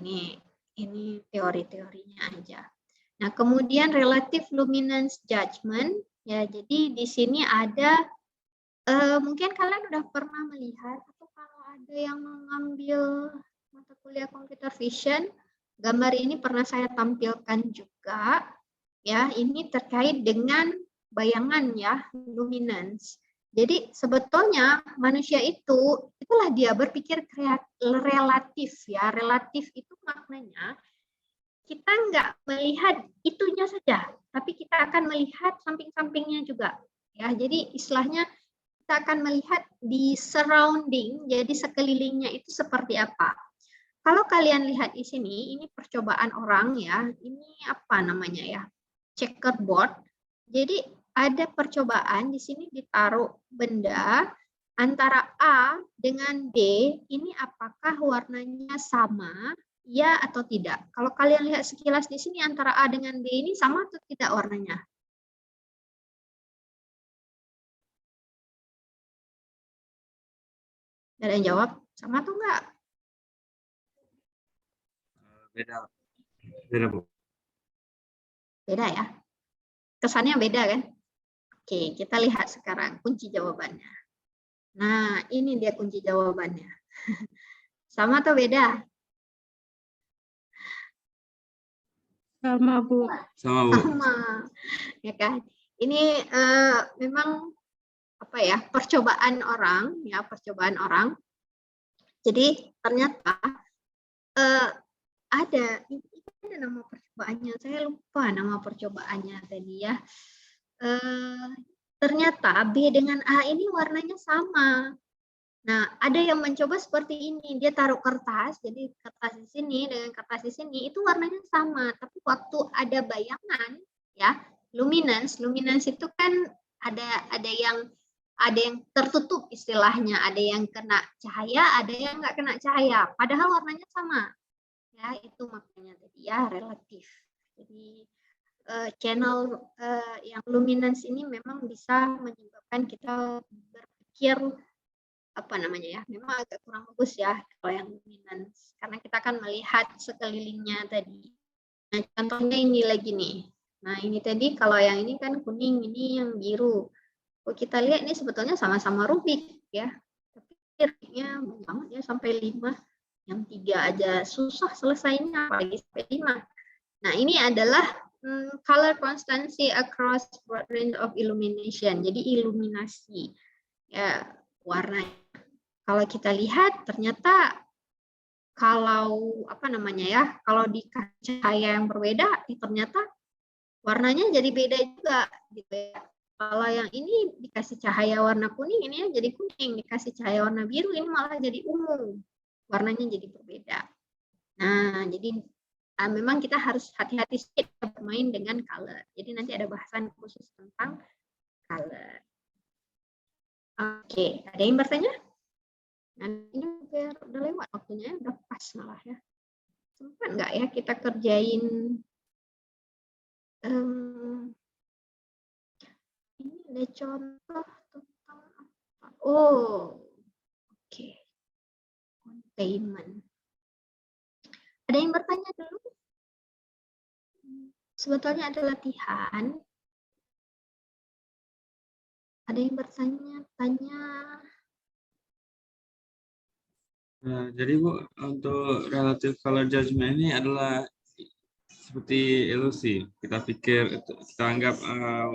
ini teori-teorinya aja. Nah, kemudian relative luminance judgment, ya, jadi di sini ada, mungkin kalian udah pernah melihat, atau kalau ada yang mengambil mata kuliah computer vision, gambar ini pernah saya tampilkan juga, ya, ini terkait dengan bayangan ya, luminance. Jadi sebetulnya manusia itulah dia berpikir relatif ya. Relatif itu maknanya kita nggak melihat itunya saja, tapi kita akan melihat samping-sampingnya juga. Ya, jadi istilahnya kita akan melihat di surrounding, jadi sekelilingnya itu seperti apa. Kalau kalian lihat di sini, ini percobaan orang ya. Ini apa namanya ya? Checkerboard. Jadi ada percobaan di sini ditaruh benda antara A dengan B, ini apakah warnanya sama, ya atau tidak? Kalau kalian lihat sekilas di sini antara A dengan B ini sama atau tidak warnanya? Ada yang jawab? Sama atau enggak? Beda. Beda, Bu. Beda ya? Kesannya beda kan? Oke, kita lihat sekarang kunci jawabannya. Nah, ini dia kunci jawabannya. Sama atau beda? Sama, Bu. Sama, Bu. Sama. Ya kan? Ini memang apa ya? Percobaan orang, ya, percobaan orang. Jadi ternyata ada nama percobaannya. Saya lupa nama percobaannya tadi ya. Ternyata B dengan A ini warnanya sama. Nah, ada yang mencoba seperti ini. Dia taruh kertas, jadi kertas di sini dengan kertas di sini itu warnanya sama. Tapi waktu ada bayangan, ya, luminance itu kan ada yang tertutup istilahnya, ada yang kena cahaya, ada yang nggak kena cahaya. Padahal warnanya sama. Ya, itu makanya tadi ya relatif. Jadi channel yang luminance ini memang bisa menyebabkan kita berpikir berpikir apa namanya ya, memang agak kurang bagus ya kalau yang luminance, karena kita akan melihat sekelilingnya tadi. Nah, contohnya ini lagi nih. Nah, ini tadi kalau yang ini kan kuning, ini yang biru. Kalau kita lihat ini sebetulnya sama-sama Rubik ya. Tapi Rubiknya banget ya sampai 5. Yang 3 aja susah selesainya, apalagi sampai 5. Nah, ini adalah color constancy across broad range of illumination. Jadi iluminasi ya, warna. Kalau kita lihat ternyata kalau apa namanya ya, kalau dikasih cahaya yang berbeda, ternyata warnanya jadi beda juga gitu ya. Kalau yang ini dikasih cahaya warna kuning, ini jadi kuning, dikasih cahaya warna biru, ini malah jadi ungu, warnanya jadi berbeda. Nah, jadi memang kita harus hati-hati sedikit bermain dengan color. Jadi nanti ada bahasan khusus tentang color. Oke, ada yang bertanya? Nah, ini udah lewat waktunya, udah pas malah ya. Sempat nggak ya kita kerjain ini ada contoh tentang apa? Oh, oke. Containment. Ada yang bertanya dulu? Sebetulnya ada latihan. Ada yang bertanya-tanya? Nah, jadi Bu, untuk relative color judgment ini adalah seperti ilusi. Kita pikir, kita anggap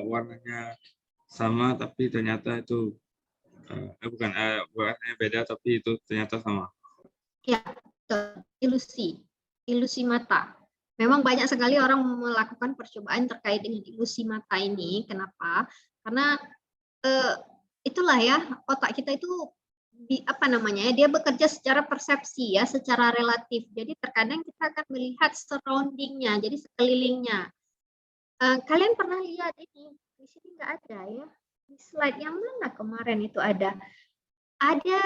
warnanya sama, tapi ternyata itu bukan warnanya beda, tapi itu ternyata sama. Ya, ilusi mata. Memang banyak sekali orang melakukan percobaan terkait dengan ilusi mata ini. Kenapa? Karena itulah ya, otak kita itu apa namanya, dia bekerja secara persepsi ya, secara relatif. Jadi terkadang kita akan melihat surroundingnya, jadi sekelilingnya. Kalian pernah lihat ini? Di sini nggak ada ya. Di slide yang mana kemarin itu ada? Ada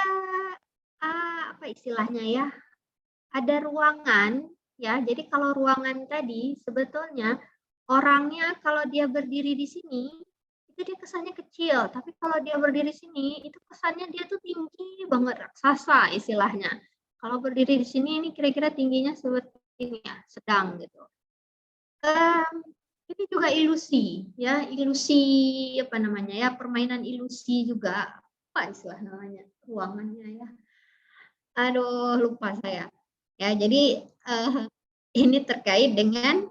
apa istilahnya ya? Ada ruangan ya. Jadi kalau ruangan tadi sebetulnya orangnya kalau dia berdiri di sini itu dia kesannya kecil, tapi kalau dia berdiri di sini itu kesannya dia tuh tinggi banget, raksasa istilahnya. Kalau berdiri di sini ini kira-kira tingginya seperti ini ya, sedang gitu. Ini juga ilusi ya, ilusi apa namanya ya, permainan ilusi juga, apa istilah namanya ruangannya ya. Aduh, lupa saya. Ya, jadi ini terkait dengan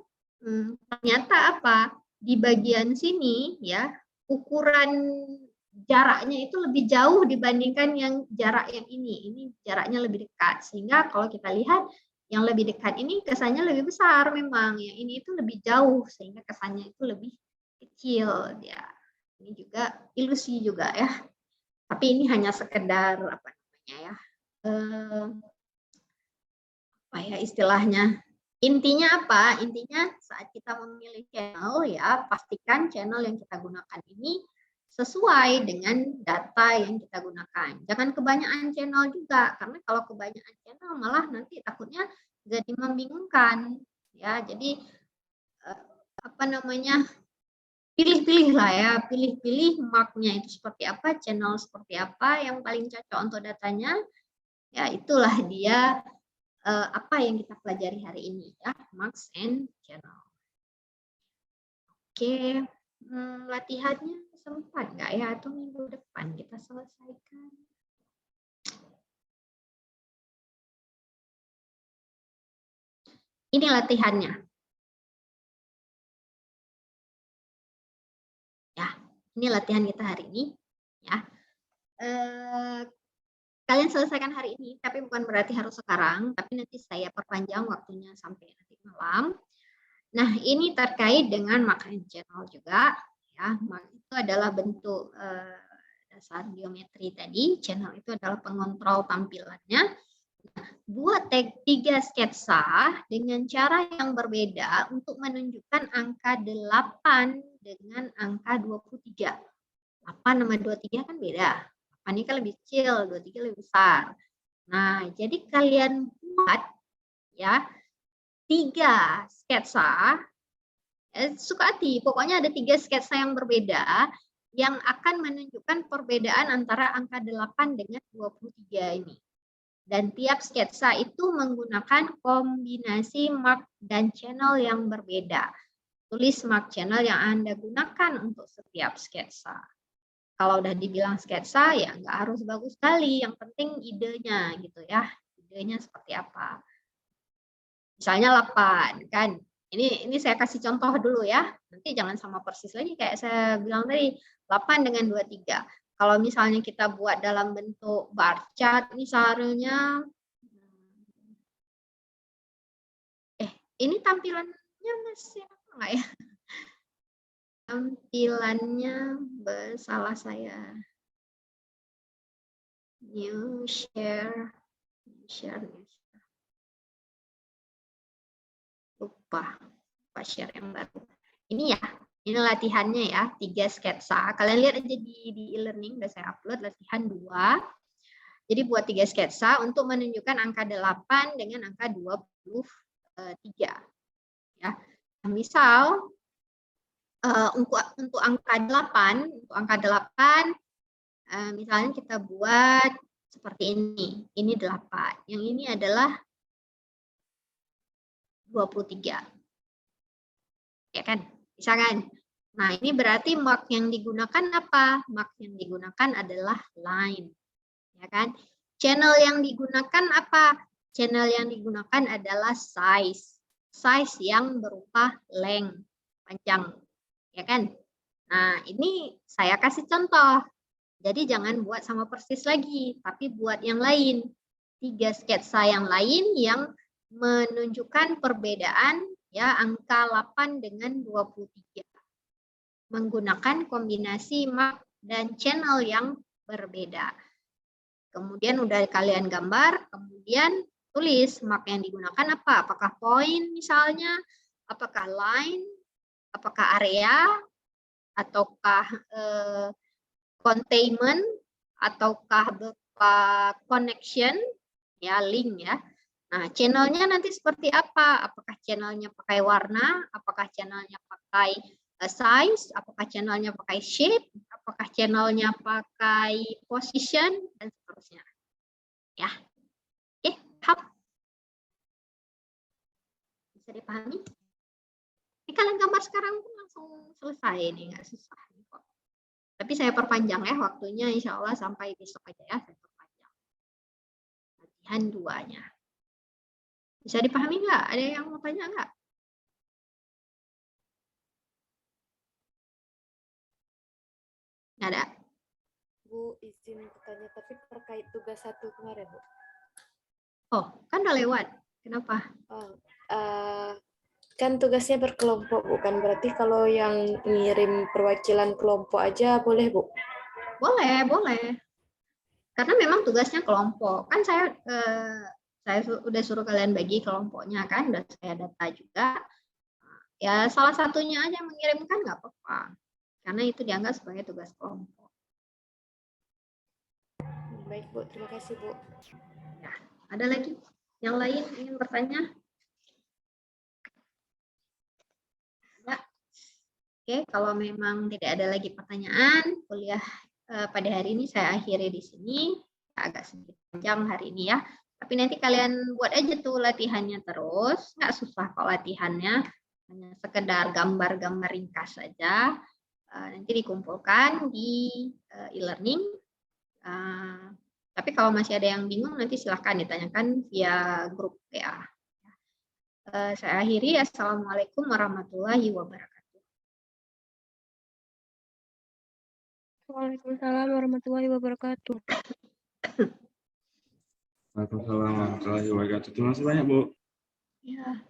ternyata apa? Di bagian sini ya, ukuran jaraknya itu lebih jauh dibandingkan yang jarak yang ini. Ini jaraknya lebih dekat. Sehingga kalau kita lihat yang lebih dekat ini kesannya lebih besar memang. Yang ini itu lebih jauh sehingga kesannya itu lebih kecil ya. Ini juga ilusi juga ya. Tapi ini hanya sekedar apa namanya ya? Apa ya istilahnya? Intinya apa? Intinya saat kita memilih channel ya, pastikan channel yang kita gunakan ini sesuai dengan data yang kita gunakan. Jangan kebanyakan channel juga, karena kalau kebanyakan channel malah nanti takutnya jadi membingungkan. Ya, jadi apa namanya? Pilih-pilih lah ya, pilih-pilih marknya itu seperti apa, channel seperti apa yang paling cocok untuk datanya. Ya, itulah dia apa yang kita pelajari hari ini ya, marks and channel. Oke, latihannya sempat nggak ya atau minggu depan kita selesaikan? Ini latihannya. Ya, ini latihan kita hari ini. Ya, kalian selesaikan hari ini, tapi bukan berarti harus sekarang, tapi nanti saya perpanjang waktunya sampai nanti malam. Nah, ini terkait dengan mark and channel juga. Ya, mark itu adalah bentuk dasar geometri tadi. Channel itu adalah pengontrol tampilannya. Nah, buat 3 sketsa dengan cara yang berbeda untuk menunjukkan angka 8 dengan angka 23. 8 sama 23 kan beda. 8 ini kan lebih kecil, 23 lebih besar. Nah, jadi kalian buat ya 3 sketsa, suka hati, pokoknya ada 3 sketsa yang berbeda yang akan menunjukkan perbedaan antara angka 8 dengan 23 ini. Dan tiap sketsa itu menggunakan kombinasi mark dan channel yang berbeda. Tulis mark channel yang Anda gunakan untuk setiap sketsa. Kalau udah dibilang sketsa, ya nggak harus bagus sekali. Yang penting idenya gitu ya. Idenya seperti apa. Misalnya 8, kan. Ini saya kasih contoh dulu ya. Nanti jangan sama persis lagi kayak saya bilang tadi. 8 dengan 23. Kalau misalnya kita buat dalam bentuk bar chart misalnya. Ini tampilannya masih apa nggak ya? Tampilannya salah saya. New share. Lupa share yang baru. Ini ya. Ini latihannya ya, 3 sketsa. Kalian lihat aja di e-learning, udah saya upload latihan 2. Jadi buat 3 sketsa untuk menunjukkan angka 8 dengan angka 23. Ya. Nah, misal untuk angka 8, misalnya kita buat seperti ini. Ini 8. Yang ini adalah 23. Ya kan? Bisa kan? Nah, ini berarti mark yang digunakan apa? Mark yang digunakan adalah line. Ya kan? Channel yang digunakan apa? Channel yang digunakan adalah size. Size yang berupa length, panjang. Ya kan? Nah, ini saya kasih contoh. Jadi jangan buat sama persis lagi, tapi buat yang lain. 3 sketsa yang lain yang menunjukkan perbedaan ya angka 8 dengan 23 menggunakan kombinasi mark dan channel yang berbeda. Kemudian udah kalian gambar, kemudian tulis mark yang digunakan apa? Apakah point misalnya, apakah line, apakah area, ataukah containment, ataukah berupa connection, ya link ya. Nah, channelnya nanti seperti apa? Apakah channelnya pakai warna? Apakah channelnya pakai size? Apakah channelnya pakai shape? Apakah channelnya pakai position? Dan seterusnya. Ya. Oke, paham? Bisa dipahami? Ini kalian gambar sekarang pun langsung selesai nih, nggak susah. Tapi saya perpanjang ya waktunya, insya Allah sampai besok aja ya, saya perpanjang. Latihan 2-nya. Bisa dipahami nggak? Ada yang mau tanya nggak? Nggak ada? Bu, izin bertanya, tapi terkait tugas 1 kemarin, Bu. Oh, kan udah lewat. Kenapa? Oh, kan tugasnya berkelompok, bukan? Berarti kalau yang ngirim perwakilan kelompok aja boleh, Bu? Boleh, boleh. Karena memang tugasnya kelompok. Kan saya udah suruh kalian bagi kelompoknya kan, udah saya data juga. Ya salah satunya aja mengirimkan nggak apa-apa. Karena itu dianggap sebagai tugas kelompok. Baik, Bu. Terima kasih, Bu. Ya, ada lagi yang lain ingin bertanya? Ya. Oke, kalau memang tidak ada lagi pertanyaan, kuliah pada hari ini saya akhiri di sini. Agak sedikit panjang hari ini ya. Tapi nanti kalian buat aja tuh latihannya terus. Nggak susah kok latihannya. Hanya sekedar gambar-gambar ringkas saja. Nanti dikumpulkan di e-learning. Tapi kalau masih ada yang bingung, nanti silahkan ditanyakan via grup WA. Saya akhiri. Assalamualaikum warahmatullahi wabarakatuh. Waalaikumsalam warahmatullahi wabarakatuh. Waalaikumsalam warahmatullahi wabarakatuh. Terima kasih banyak, Bu. Ya.